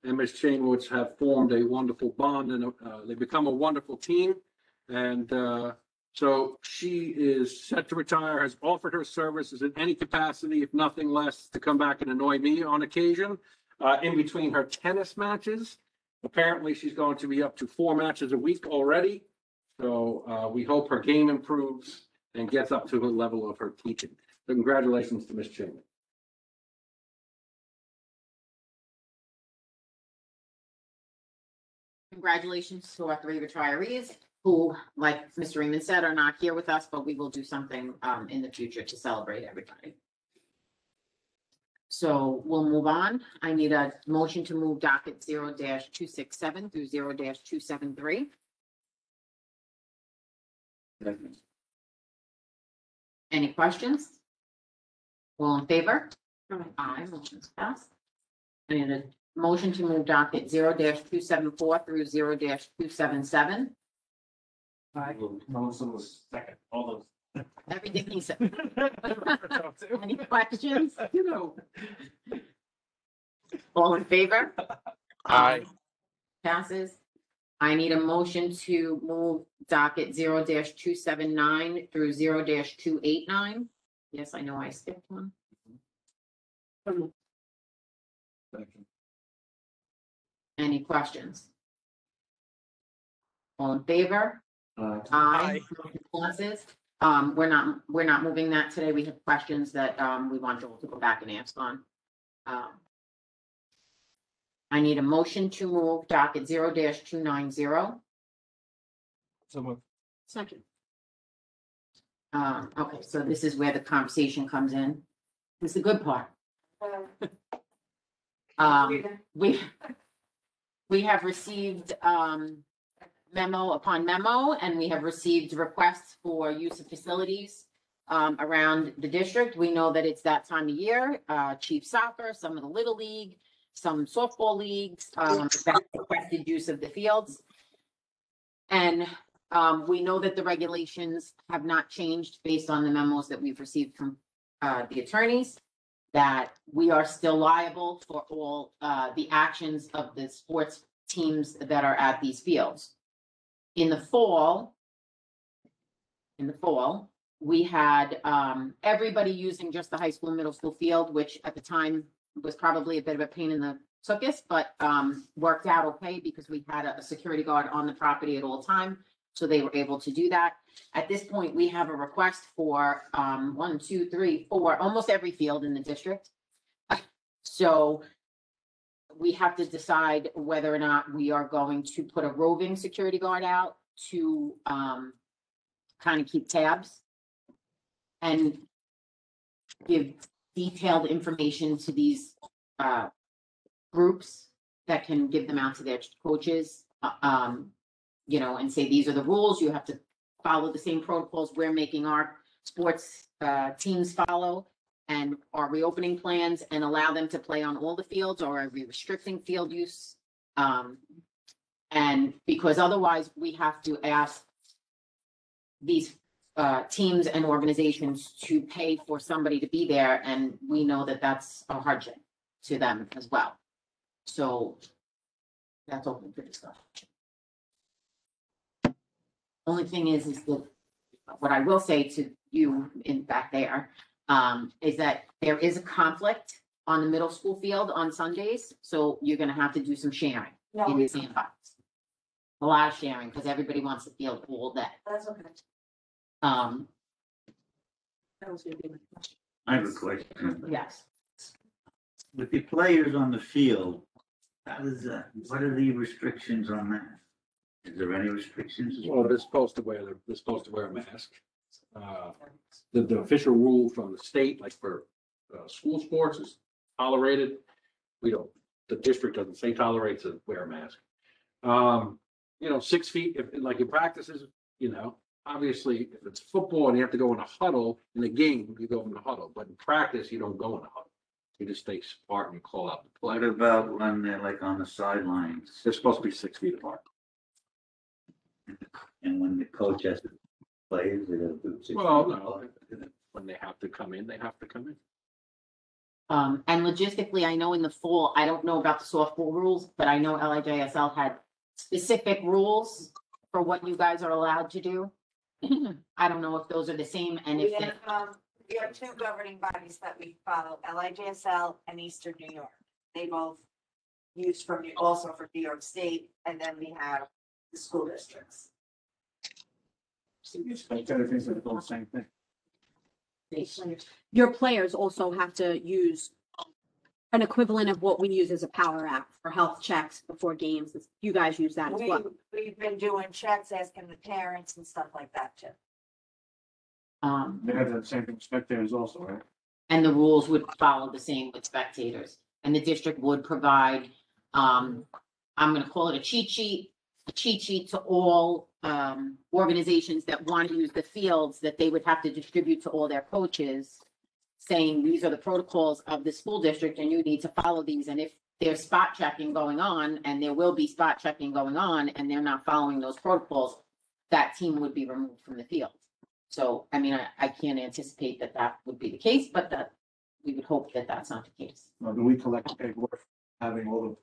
and Miss Chamowitz have formed a wonderful bond, and they become a wonderful team. And so she is set to retire, has offered her services in any capacity, if nothing less, to come back and annoy me on occasion. in between her tennis matches. Apparently, she's going to be up to 4 matches a week already. So we hope her game improves and gets up to the level of her teaching. So congratulations to Ms. Chairman. Congratulations to our 3 retirees who, like Mr. Raymond said, are not here with us, but we will do something in the future to celebrate everybody. So we'll move on. I need a motion to move docket 0-267 through 0-273. Any questions? All in favor? Aye, motion's passed. I need a motion to move docket 0-274 through 0-277. Melissa was second, all those. Everything he said. Any questions? You know. All in favor? Aye. Passes. I need a motion to move docket 0-279 through 0-289. Yes, I know I skipped one. Any questions? All in favor? Aye. Passes. We're not moving that today. We have questions that we want Joel to go back and ask on. I need a motion to move docket 0-290. So moved. Second. Okay, so this is where the conversation comes in. This is the good part. We have received memo upon memo, and we have received requests for use of facilities around the district. We know that it's that time of year, Chief Soccer, some of the Little League, some softball leagues, that requested use of the fields. And we know that the regulations have not changed based on the memos that we've received from the attorneys, that we are still liable for all the actions of the sports teams that are at these fields. In the fall, we had everybody using just the high school, middle school field, which at the time was probably a bit of a pain in the tuchus, but worked out okay because we had a security guard on the property at all time. So they were able to do that. At this point, we have a request for 1, 2, 3, 4, almost every field in the district. So we have to decide whether or not we are going to put a roving security guard out to kind of keep tabs and give detailed information to these groups that can give them out to their coaches, you know, and say, these are the rules. You have to follow the same protocols we're making our sports teams follow, and our reopening plans, and allow them to play on all the fields, or are we restricting field use? And because otherwise we have to ask these teams and organizations to pay for somebody to be there, and we know that that's a hardship to them as well. So that's open for discussion. Only thing is that what I will say to you in back there is that there is a conflict on the middle school field on Sundays, so you're gonna have to do some sharing in the sandbox. A lot of sharing, because everybody wants the field all day. That's okay. Um, That was gonna be my question. I have a question. yes. With the players on the field, how does that, what are the restrictions on that? Is there any restrictions? Well, they're supposed to wear a mask. The official rule from the state, like for school sports, is tolerated. We don't, the district doesn't say tolerate to wear a mask. You know, 6 feet, if like in practices, you know, obviously if it's football and you have to go in a huddle in a game, you go in a huddle, but in practice, you don't go in a huddle. You just stay apart and you call out the play. What about when they're like on the sidelines? They're supposed to be 6 feet apart. And when the coach has to play, they gotta do 6 feet Well, no, apart? when they have to come in, they have to come in. And logistically, I know in the fall, I don't know about the softball rules, but I know LIJSL had specific rules for what you guys are allowed to do. I don't know if those are the same, and if We have 2 governing bodies that we follow, LIJSL and Eastern New York. They both use from, also from New York State, and then we have the school districts. Spectator thinks they're doing the same thing. Your players also have to use an equivalent of what we use as a power app for health checks before games. You guys use that as well. We've been doing checks, asking the parents and stuff like that too. They have the same thing with spectators also, right? And the rules would follow the same with spectators. And the district would provide, I'm gonna call it a cheat sheet to all organizations that want to use the fields that they would have to distribute to all their coaches, saying these are the protocols of the school district and you need to follow these. And if there's spot checking going on, and there will be spot checking going on, and they're not following those protocols, that team would be removed from the field. So, I mean, I can't anticipate that that would be the case, but that we would hope that that's not the case. Now, do we collect the paperwork, having all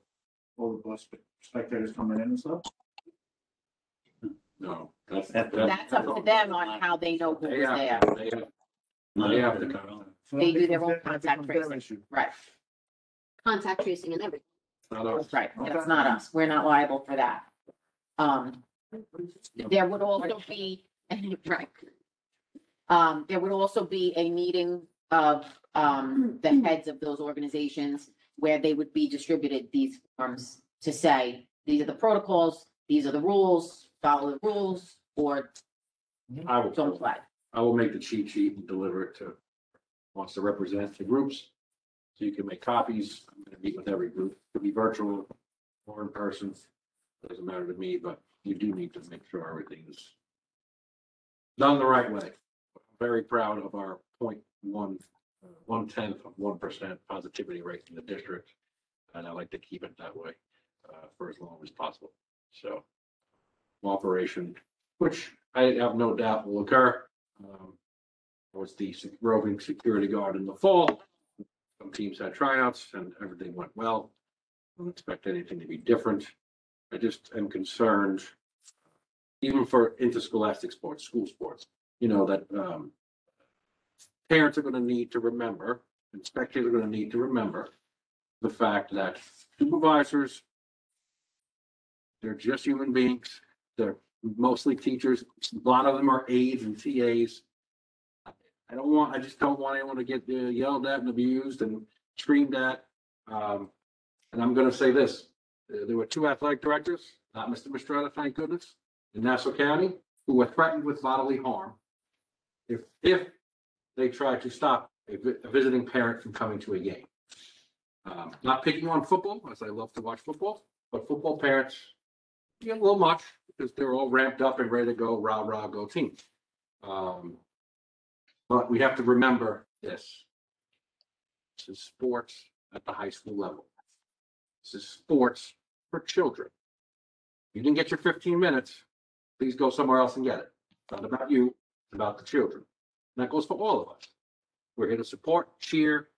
the spectators coming in and stuff? No. That's up to them on how they know who's there. They have to come. They do their own contact tracing, right? Contact tracing and everything. Right, that's not us. We're not liable for that. There would also be, right. There would also be a meeting of the heads of those organizations where they would be distributed these forms to say, these are the protocols, these are the rules, follow the rules, or don't play. I will make the cheat sheet and deliver it to, wants to represent the groups. So you can make copies. I'm gonna meet with every group. It could be virtual or in person. Doesn't matter to me, but you do need to make sure everything is done the right way. I'm very proud of our 0.1% positivity rate in the district. And I like to keep it that way for as long as possible. So operation, which I have no doubt will occur. Was the roving security guard in the fall. Some teams had tryouts and everything went well. I don't expect anything to be different. I just am concerned, even for interscholastic sports, school sports, that parents are going to need to remember, and spectators are going to need to remember the fact that supervisors, they're just human beings. They're mostly teachers. A lot of them are aides and TAs. I just don't want anyone to get yelled at and abused and screamed at. And I'm going to say this. There were 2 athletic directors, not Mr. Mistretta, thank goodness, in Nassau County, who were threatened with bodily harm if they tried to stop a visiting parent from coming to a game. Not picking on football, as I love to watch football, but football parents get a little much because they're all ramped up and ready to go, rah, rah, go team. But we have to remember this. This is sports at the high school level. This is sports for children. You didn't get your 15 minutes, please go somewhere else and get it. It's not about you, it's about the children. And that goes for all of us. We're here to support, cheer,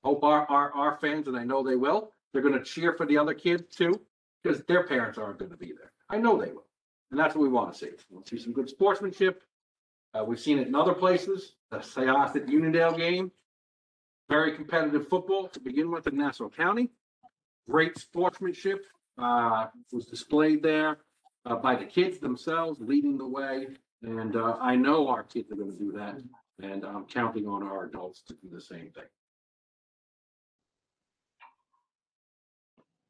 hope our fans, and I know they will, they're going to cheer for the other kids too, because their parents aren't going to be there. I know they will. And that's what we want to see. We'll see some good sportsmanship. We've seen it in other places. The Syosset Uniondale game, very competitive football to begin with in Nassau County. Great sportsmanship was displayed there by the kids themselves, leading the way. And I know our kids are going to do that. And I'm counting on our adults to do the same thing.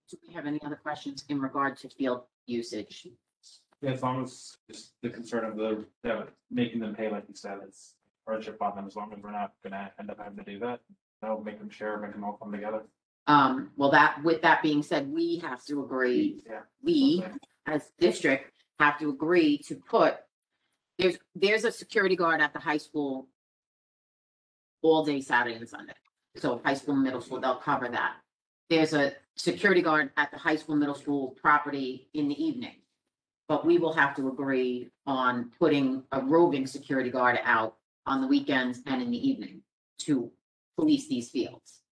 Do we have any other questions in regard to field usage? Yeah, as long as it's the concern of the making them pay, like you said, it's hardship on them. As long as we're not going to end up having to do that, that'll make them share, make them all come together. Well, with that being said, we have to agree. Yeah. We, as district, have to agree to put. There's a security guard at the high school all day Saturday and Sunday. So high school, middle school, they'll cover that. There's a security guard at the high school, middle school property in the evening. But we will have to agree on putting a roving security guard out on the weekends and in the evening to police these fields.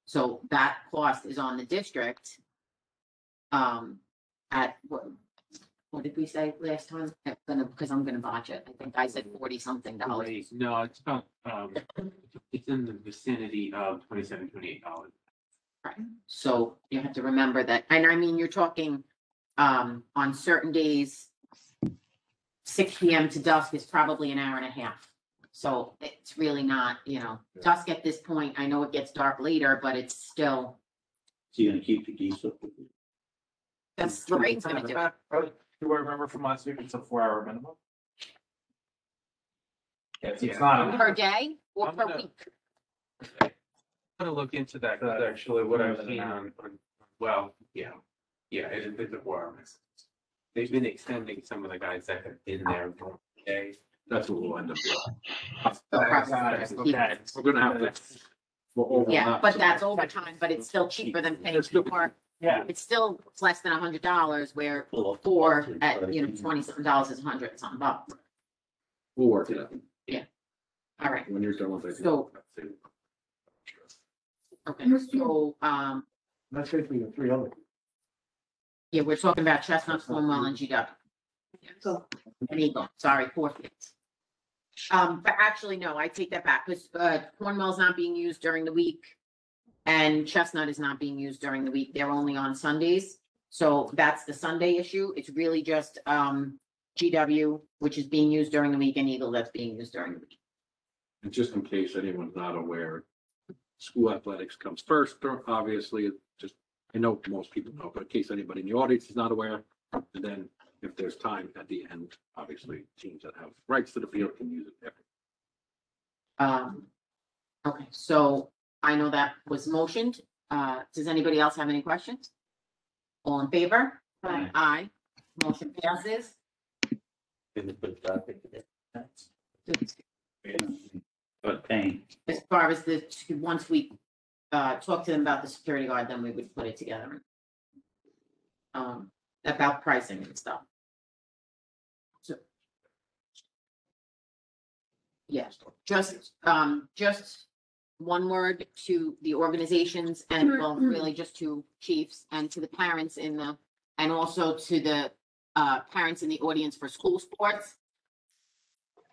So that cost is on the district. At what did we say last time? Because I'm gonna botch it. I think I said $40-something. No, it's about it's in the vicinity of $27, $28. Right, so you have to remember that, and I mean, you're talking, on certain days, 6 PM to dusk is probably an hour and a half. So it's really not, dusk at this point. I know it gets dark later, but it's still, So you're gonna keep the geese up? that's Lorraine's gonna do it. Do I remember from last week, it's a 4-hour minimum? Yes, it's not. Per day or I'm per gonna- week? I'm gonna look into that, because actually what I've seen well, yeah, it's a requirement. They've been extending some of the guys that have been there during the day. That's what we'll end up doing. Okay. We're gonna have to. Yeah, but that's overtime, but it's still cheaper than paying for, Yeah. it's still less than $100, where 4 at, $20 something dollars is 100 something bucks. We'll work it out. All right, When you're done with it. So- okay, so, That's basically the 3 other. yeah, we're talking about Chestnut, Cornwall, and GW. And Eagle, sorry, 4 fields. But actually, no, I take that back, because, Cornwall's not being used during the week. And Chestnut is not being used during the week, they're only on Sundays. So that's the Sunday issue, it's really just, GW, which is being used during the week, and Eagle that's being used during the week. And just in case anyone's not aware, school athletics comes first, obviously, just, I know most people know, but in case anybody in the audience is not aware, and then if there's time at the end, obviously, teams that have rights to the field can use it there. Okay, so I know that was motioned. Does anybody else have any questions? All in favor? Aye. Aye. Motion passes. But paying. As far as once we, talk to them about the security guard, then we would put it together. About pricing and stuff. So. Yes, just one word to the organizations and, well, really just to chiefs and to the parents and also to the parents in the audience for school sports.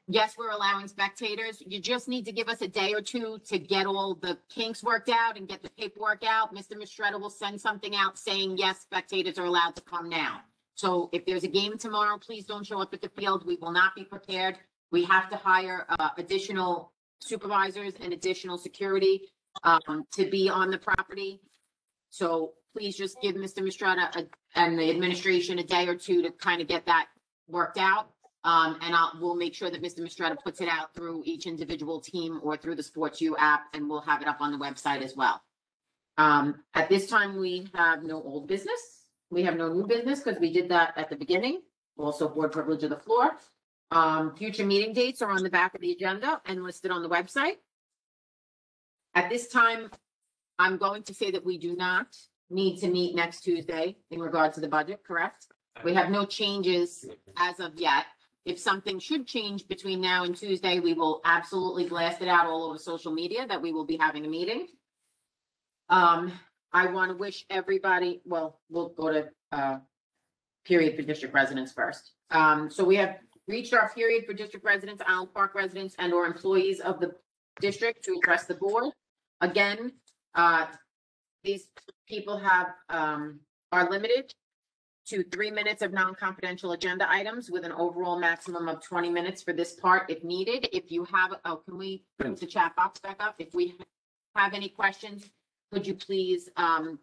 Yes, we're allowing spectators. You just need to give us a day or two to get all the kinks worked out and get the paperwork out. Mr. Mistretta will send something out saying, yes, spectators are allowed to come now. So if there's a game tomorrow, please don't show up at the field. We will not be prepared. We have to hire additional supervisors and additional security to be on the property. So please just give Mr. Mistretta and the administration a day or two to kind of get that worked out. And we'll make sure that Mr. Mistretta puts it out through each individual team or through the Sports U app, and we'll have it up on the website as well. At this time, we have no old business. We have no new business because we did that at the beginning. Also, board privilege of the floor. Future meeting dates are on the back of the agenda and listed on the website. At this time, I'm going to say that we do not need to meet next Tuesday in regard to the budget, correct? We have no changes as of yet. If something should change between now and Tuesday, we will absolutely blast it out all over social media that we will be having a meeting. I want to wish everybody, well, we'll go to period for district residents first. So we have reached our period for district residents, Island Park residents, and or employees of the district to address the board. Again, these people have are limited to 3 minutes of non-confidential agenda items with an overall maximum of 20 minutes for this part if needed. If you have, can we put the chat box back up? If we have any questions, could you please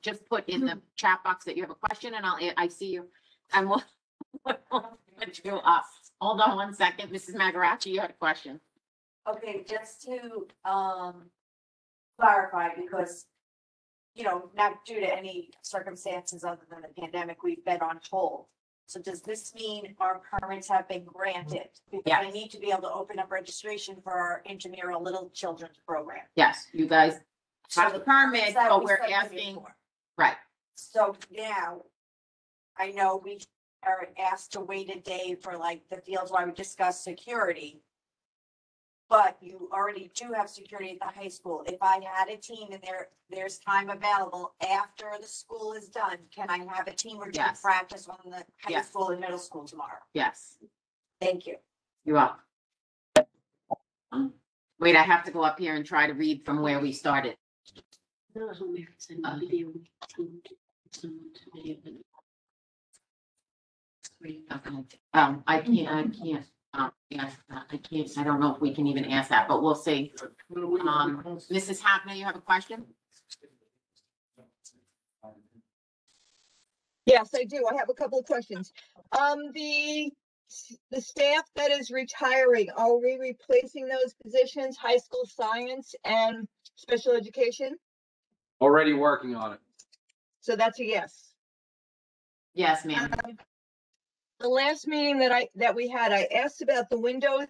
just put in the chat box that you have a question, and I see you, and we'll put you up. Hold on one second, Mrs. Magaracci, you had a question. Okay, just to clarify, because not due to any circumstances other than the pandemic, we've been on hold. So does this mean our permits have been granted? Because I need to be able to open up registration for our intramural little children's program. Yes, you guys have the permit, that but we we're submitted asking, for. right, So now, I know we are asked to wait a day for like the fields while we discuss security. But you already do have security at the high school. If I had a team and there's time available after the school is done, can I have a team or two Yes. practice on the high Yes. school and middle school tomorrow? yes, Thank you. you're up. Wait, I have to go up here and try to read from where we started. I can't, I don't know if we can even ask that, but we'll see. Mrs. Hafner, you have a question? Yes, I do. I have a couple of questions. The staff that is retiring, are we replacing those positions, high school science and special education? Already working on it. So that's a yes. Yes, ma'am. The last meeting that we had, I asked about the windows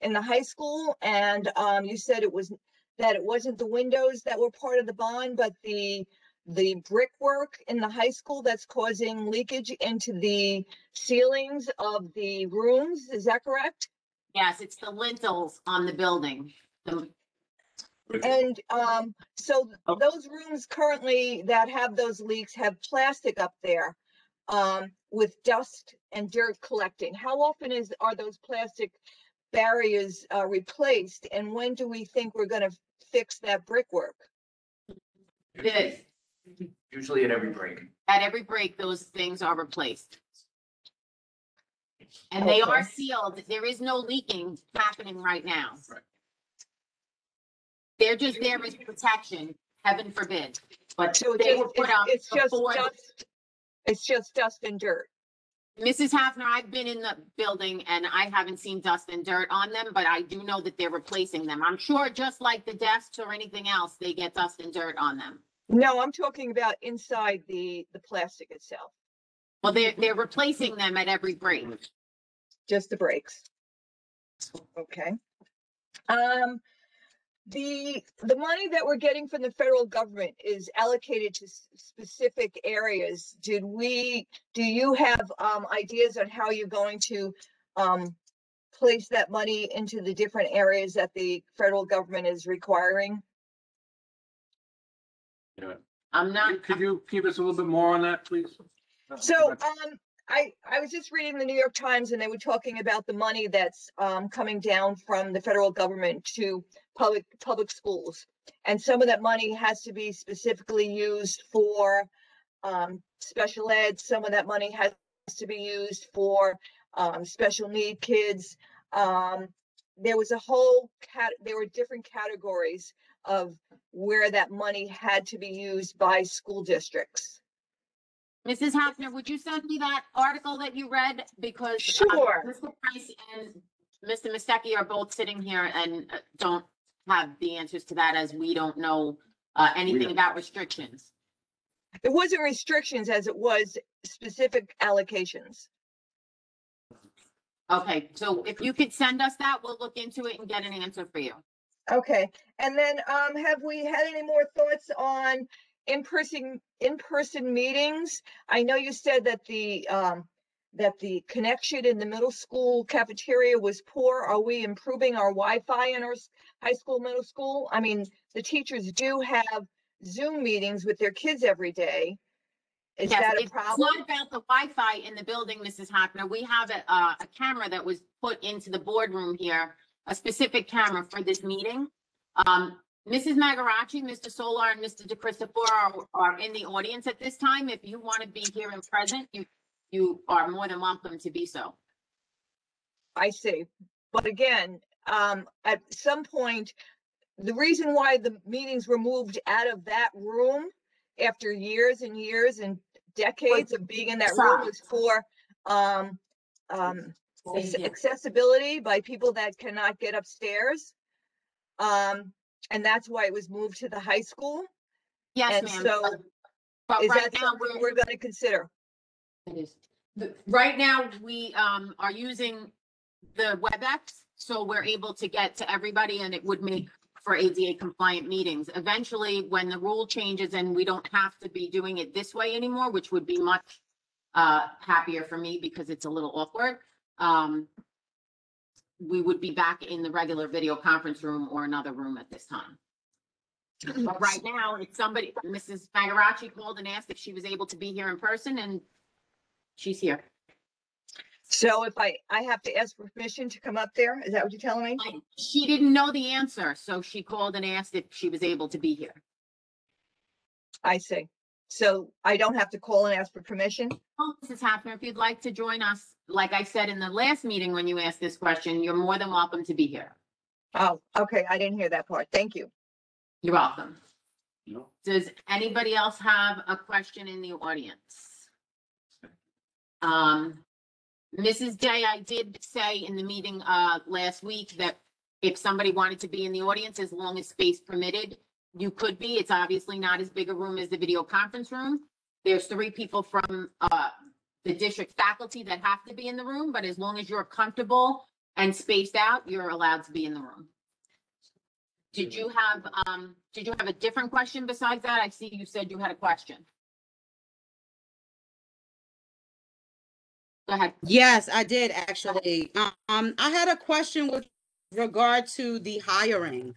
in the high school, and you said it wasn't the windows that were part of the bond, but the brickwork in the high school that's causing leakage into the ceilings of the rooms. Is that correct? Yes, it's the lintels on the building. And so those rooms currently that have those leaks have plastic up there with dust and dirt collecting. How often are those plastic barriers replaced, and when do we think we're going to fix that brickwork? Usually at every break. At every break, those things are replaced. And they are sealed. There is no leaking happening right now. Right. They're just there as protection, heaven forbid. But So they were put up it's just before. dust. It's just dust and dirt. Mrs. Hafner, I've been in the building and I haven't seen dust and dirt on them, but I do know that they're replacing them. I'm sure just like the desks or anything else, they get dust and dirt on them. No, I'm talking about inside the plastic itself. Well, they're replacing them at every break. Just the brakes. Okay. The money that we're getting from the federal government is allocated to specific areas. Do you have ideas on how you're going to place that money into the different areas that the federal government is requiring? Yeah. I'm not. Could you give us a little bit more on that, please? So I was just reading the New York Times, and they were talking about the money that's coming down from the federal government to public schools, and some of that money has to be specifically used for special ed. Some of that money has to be used for special need kids. There was there were different categories of where that money had to be used by school districts. Mrs. Hafner, would you send me that article that you read? Because Sure. Mr. Price and Mr. Mistecki are both sitting here and don't have the answers to that, as we don't know anything about restrictions. It wasn't restrictions as it was specific allocations. Okay, so if you could send us that, we'll look into it and get an answer for you. Okay, and then have we had any more thoughts on in-person meetings? I know you said that the connection in the middle school cafeteria was poor. Are we improving our Wi-Fi in our high school, middle school? I mean, the teachers do have Zoom meetings with their kids every day. Is that a problem? It's not about the Wi-Fi in the building, Mrs. Hafner. We have a camera that was put into the boardroom here, a specific camera for this meeting. Mrs. Magarachi, Mr. Solar, and Mr. DeChristopher are in the audience at this time. If you want to be here and present, you are more than welcome to be so. I see. But again, at some point, the reason why the meetings were moved out of that room after years and years and decades of being in that room was for accessibility by people that cannot get upstairs. And that's why it was moved to the high school. Yes, ma'am. So, is that something we're going to consider? It is. Right now, we are using the WebEx, so we're able to get to everybody, and it would make for ADA compliant meetings. Eventually, when the rule changes and we don't have to be doing it this way anymore, which would be much happier for me because it's a little awkward, we would be back in the regular video conference room or another room at this time. But right now, it's somebody, Mrs. Magarachi called and asked if she was able to be here in person, and she's here. So if I have to ask for permission to come up there, is that what you're telling me? She didn't know the answer, so she called and asked if she was able to be here. I see. So I don't have to call and ask for permission? Well, Mrs. Hafner, if you'd like to join us, like I said in the last meeting when you asked this question, you're more than welcome to be here. Oh, okay. I didn't hear that part. Thank you. You're welcome. No. Does anybody else have a question in the audience? Mrs. Day, I did say in the meeting last week that if somebody wanted to be in the audience, as long as space permitted, you could be. It's obviously not as big a room as the video conference room. There's 3 people from the district faculty that have to be in the room, but as long as you're comfortable and spaced out, you're allowed to be in the room. Did you have a different question besides that? I see you said you had a question. Go ahead. Yes, I did actually. I had a question with regard to the hiring.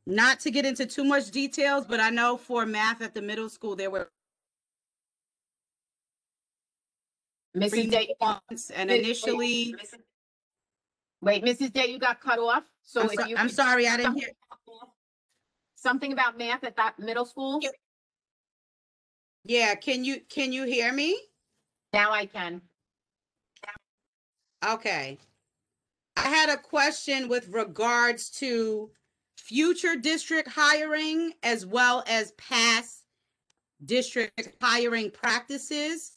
Not to get into too much details, but I know for math at the middle school, there were Mrs. Day, and initially. Wait, Mrs. Day, you got cut off. So I'm sorry, I didn't hear. Something about math at that middle school? Yeah, can you hear me? Now I can. Okay. I had a question with regards to future district hiring as well as past district hiring practices.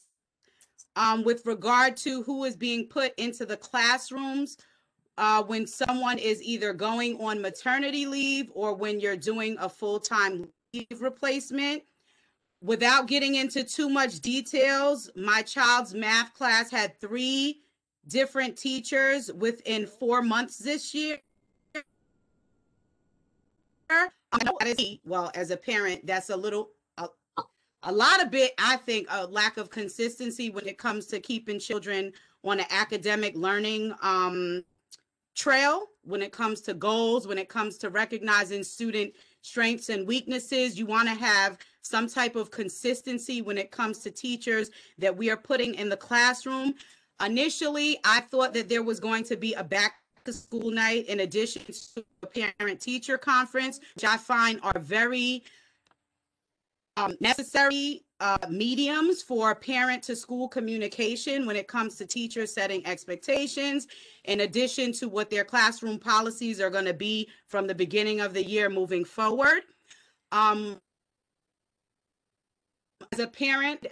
With regard to who is being put into the classrooms when someone is either going on maternity leave or when you're doing a full-time leave replacement. Without getting into too much details, my child's math class had 3 different teachers within 4 months this year. Well, as a parent, that's a lot of bit, I think, a lack of consistency when it comes to keeping children on an academic learning trail, when it comes to goals, when it comes to recognizing student strengths and weaknesses. You want to have some type of consistency when it comes to teachers that we are putting in the classroom. Initially, I thought that there was going to be a back to school night in addition to a parent teacher conference, which I find are very necessary mediums for parent to school communication when it comes to teachers setting expectations, in addition to what their classroom policies are going to be from the beginning of the year moving forward. As a parent,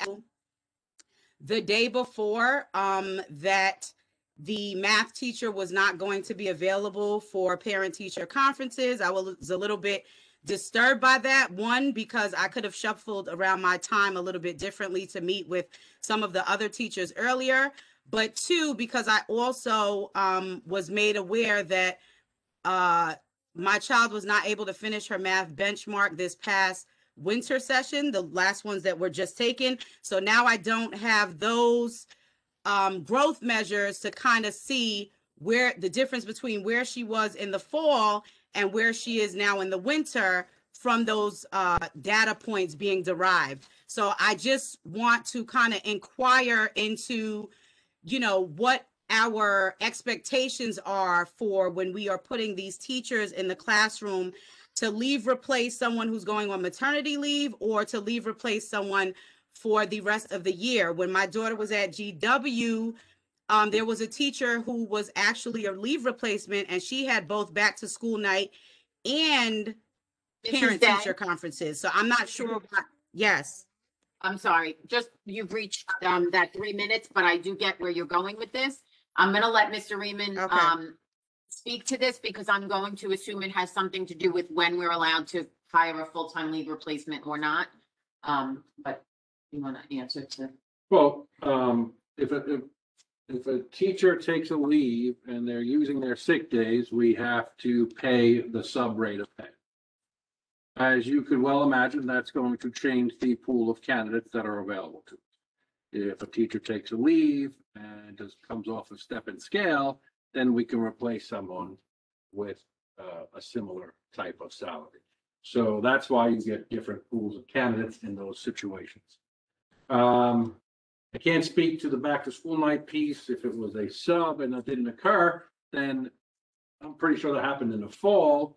the day before that the math teacher was not going to be available for parent-teacher conferences, I was a little bit disturbed by that. One, because I could have shuffled around my time a little bit differently to meet with some of the other teachers earlier. But 2, because I also was made aware that my child was not able to finish her math benchmark this past winter session, the last ones that were just taken. So now I don't have those growth measures to kind of see where the difference between where she was in the fall and where she is now in the winter from those data points being derived. So I just want to kind of inquire into, what our expectations are for when we are putting these teachers in the classroom to leave replace someone who's going on maternity leave or to leave replace someone for the rest of the year. When my daughter was at GW, there was a teacher who was actually a leave replacement, and she had both back to school night and parent teacher conferences. So I'm not sure. Yes. I'm sorry, just you've reached that 3 minutes, but I do get where you're going with this. I'm going to let Mr. Riemann speak to this because I'm going to assume it has something to do with when we're allowed to hire a full-time leave replacement or not. But you want to answer to? Well, if a teacher takes a leave and they're using their sick days, we have to pay the sub rate of pay. As you could well imagine, that's going to change the pool of candidates that are available to us. If a teacher takes a leave and just comes off a step and scale, then we can replace someone with a similar type of salary. So that's why you get different pools of candidates in those situations. I can't speak to the back to school night piece. If it was a sub and that didn't occur, then I'm pretty sure that happened in the fall.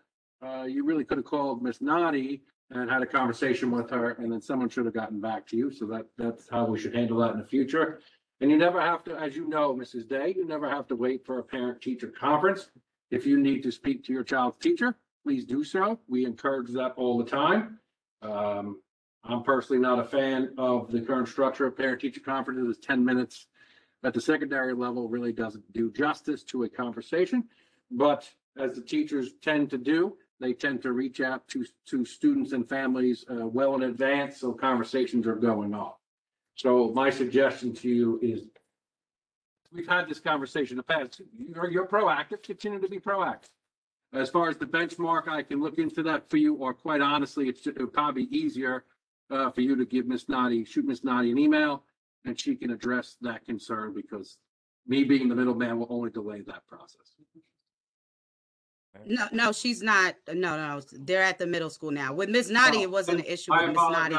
You really could have called Miss Noddy and had a conversation with her, and then someone should have gotten back to you. So that's how we should handle that in the future. And you never have to, as you know, Mrs. Day, you never have to wait for a parent-teacher conference. If you need to speak to your child's teacher, please do so. We encourage that all the time. I'm personally not a fan of the current structure of parent-teacher conferences. It's 10 minutes at the secondary level really doesn't do justice to a conversation. But as the teachers tend to do, they tend to reach out to students and families well in advance, so conversations are going on. So my suggestion to you is, we've had this conversation in the past. You're proactive, continue to be proactive. As far as the benchmark, I can look into that for you, or quite honestly, it would probably be easier for you to give Miss Noddy, shoot Miss Noddy an email, and she can address that concern, because me being the middleman will only delay that process. No, she's not. No, they're at the middle school now. With Miss Noddy, it wasn't an issue with Miss Noddy.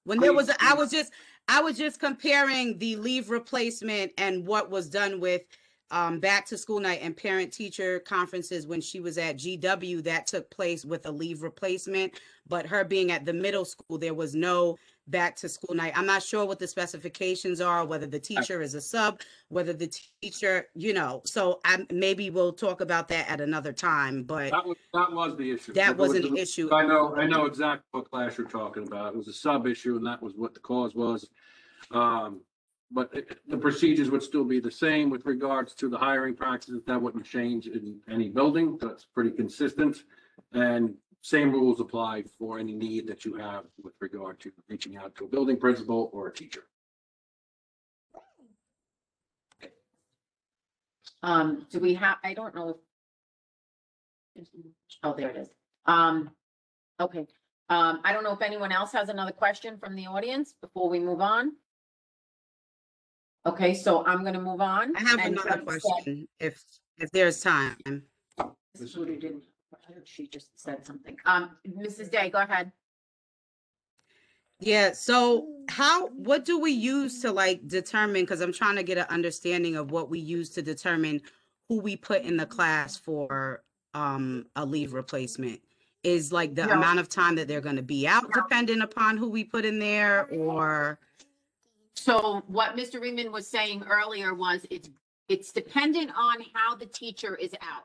When there was, I was just comparing the leave replacement and what was done with back to school night and parent teacher conferences when she was at GW. That took place with a leave replacement, but her being at the middle school, there was no back to school night. I'm not sure what the specifications are, whether the teacher is a sub, whether the teacher, so maybe we'll talk about that at another time, but that was the issue. That was an issue. I know exactly what class you're talking about. It was a sub issue, and that was what the cause was. But the procedures would still be the same with regards to the hiring practices. That wouldn't change in any building. That's pretty consistent. And same rules apply for any need that you have with regard to reaching out to a building principal or a teacher. Do we have, I don't know. Oh, there it is. Okay. I don't know if anyone else has another question from the audience before we move on. Okay, so I'm gonna move on. I have another question if there's time. She just said something. Mrs. Day, go ahead. Yeah, so what do we use to determine, because I'm trying to get an understanding of what we use to determine who we put in the class for a leave replacement? Is the amount of time that they're going to be out dependent upon who we put in there, or? So what Mr. Reedman was saying earlier was it's dependent on how the teacher is out.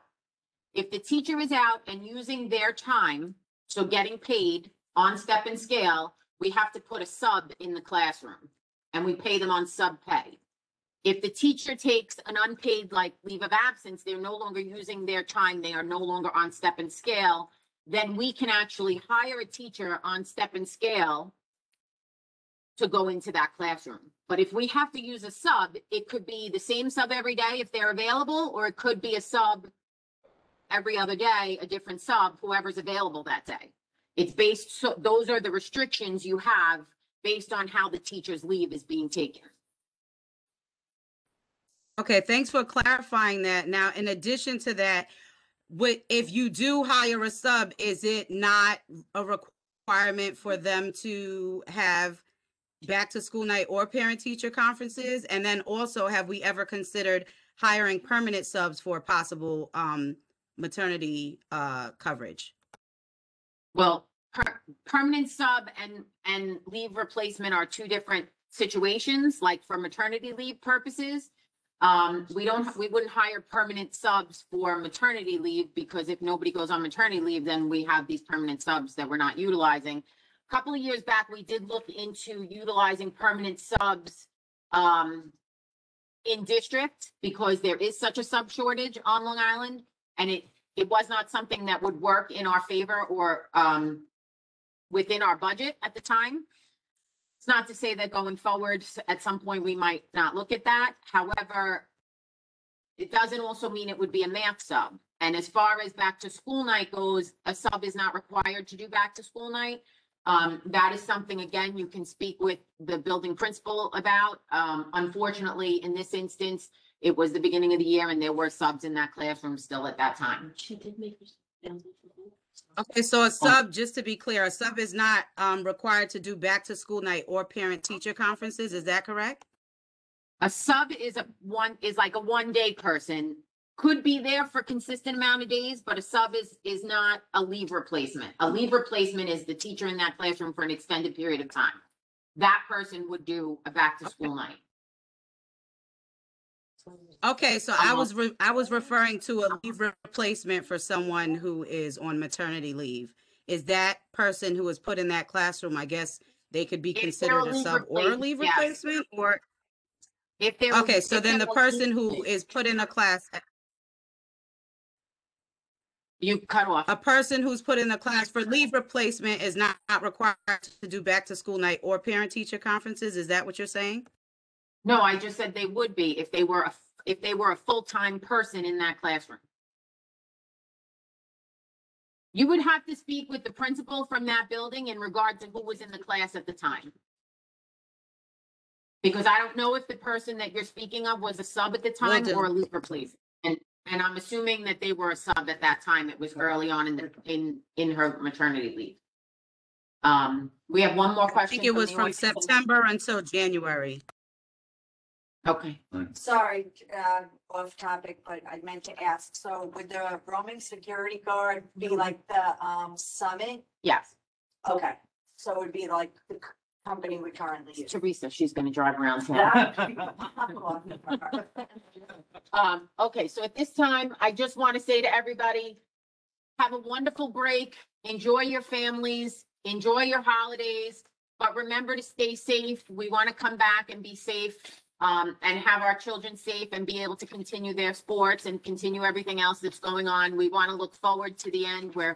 If the teacher is out and using their time, so getting paid on step and scale, we have to put a sub in the classroom and we pay them on sub pay. If the teacher takes an unpaid leave of absence, they're no longer using their time, they are no longer on step and scale, then we can actually hire a teacher on step and scale to go into that classroom. But if we have to use a sub, it could be the same sub every day if they're available, or it could be a sub every other day, a different sub, whoever's available that day. It's based, so those are the restrictions you have based on how the teacher's leave is being taken. Okay, thanks for clarifying that. Now, in addition to that, if you do hire a sub, is it not a requirement for them to have back to school night or parent teacher conferences? And then also, have we ever considered hiring permanent subs for possible maternity coverage? Well, permanent sub and leave replacement are two different situations. Like for maternity leave purposes, we wouldn't hire permanent subs for maternity leave, because if nobody goes on maternity leave, then we have these permanent subs that we're not utilizing. A couple of years back, we did look into utilizing permanent subs in district, because there is such a sub shortage on Long Island, and it was not something that would work in our favor or within our budget at the time. It's not to say that going forward, at some point, we might not look at that. However, it doesn't also mean it would be a math sub. And as far as back to school night goes, a sub is not required to do back to school night. That is something, again, you can speak with the building principal about. Unfortunately, in this instance, it was the beginning of the year and there were subs in that classroom still at that time. Okay, so a sub, just to be clear, a sub is not required to do back to school night or parent teacher conferences. Is that correct? A sub is like a one-day person could be there for consistent amount of days, but a sub is not a leave replacement. A leave replacement is the teacher in that classroom for an extended period of time. That person would do a back to school night. Okay, so I was referring to a leave replacement for someone who is on maternity leave. Is that person who is put in that classroom, I guess they could be If they're considered a sub or a leave yes. replacement, or If they're okay, so if then they're the person who is put in a class, you cut off. a person who's put in a class for leave replacement is not required to do back to school night or parent teacher conferences. Is that what you're saying? No, I just said they would be if they were a full-time person in that classroom. You would have to speak with the principal from that building in regard to who was in the class at the time. Because I don't know if the person that you're speaking of was a sub at the Will time do. or a leave replacement. And I'm assuming that they were a sub at that time. It was early on in her maternity leave. We have one more I question. think it was the from audience. September until January. Okay. Sorry, off topic, but I meant to ask, so would the roaming security guard be like the, summit? Yes. Okay, so it would be like the company we currently use. Teresa, she's gonna drive around town. Okay, so at this time, I just want to say to everybody, have a wonderful break, enjoy your families, enjoy your holidays, but remember to stay safe. We want to come back and be safe, and have our children safe and be able to continue their sports and continue everything else that's going on. We want to look forward to the end. We're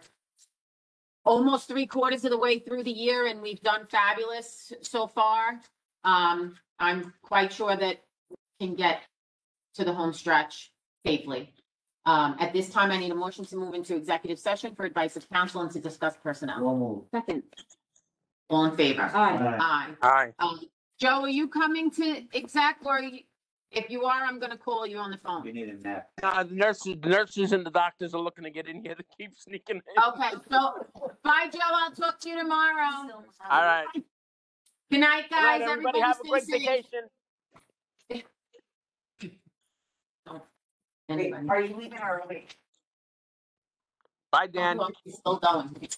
almost 3/4 of the way through the year and we've done fabulous so far. I'm quite sure that we can get to the home stretch safely. At this time, I need a motion to move into executive session for advice of counsel and to discuss personnel. Second. All in favor? Aye. Aye. Aye. Joe, are you coming to exec or if you are, I'm gonna call you on the phone. We need a nap. The nurses and the doctors are looking to get in here to keep sneaking in. Okay, so bye, Joe. I'll talk to you tomorrow. All right. Good night, Good night, guys. everybody. Have a stay great safe. vacation. Wait, are you leaving early? Bye, Dan. He's still going.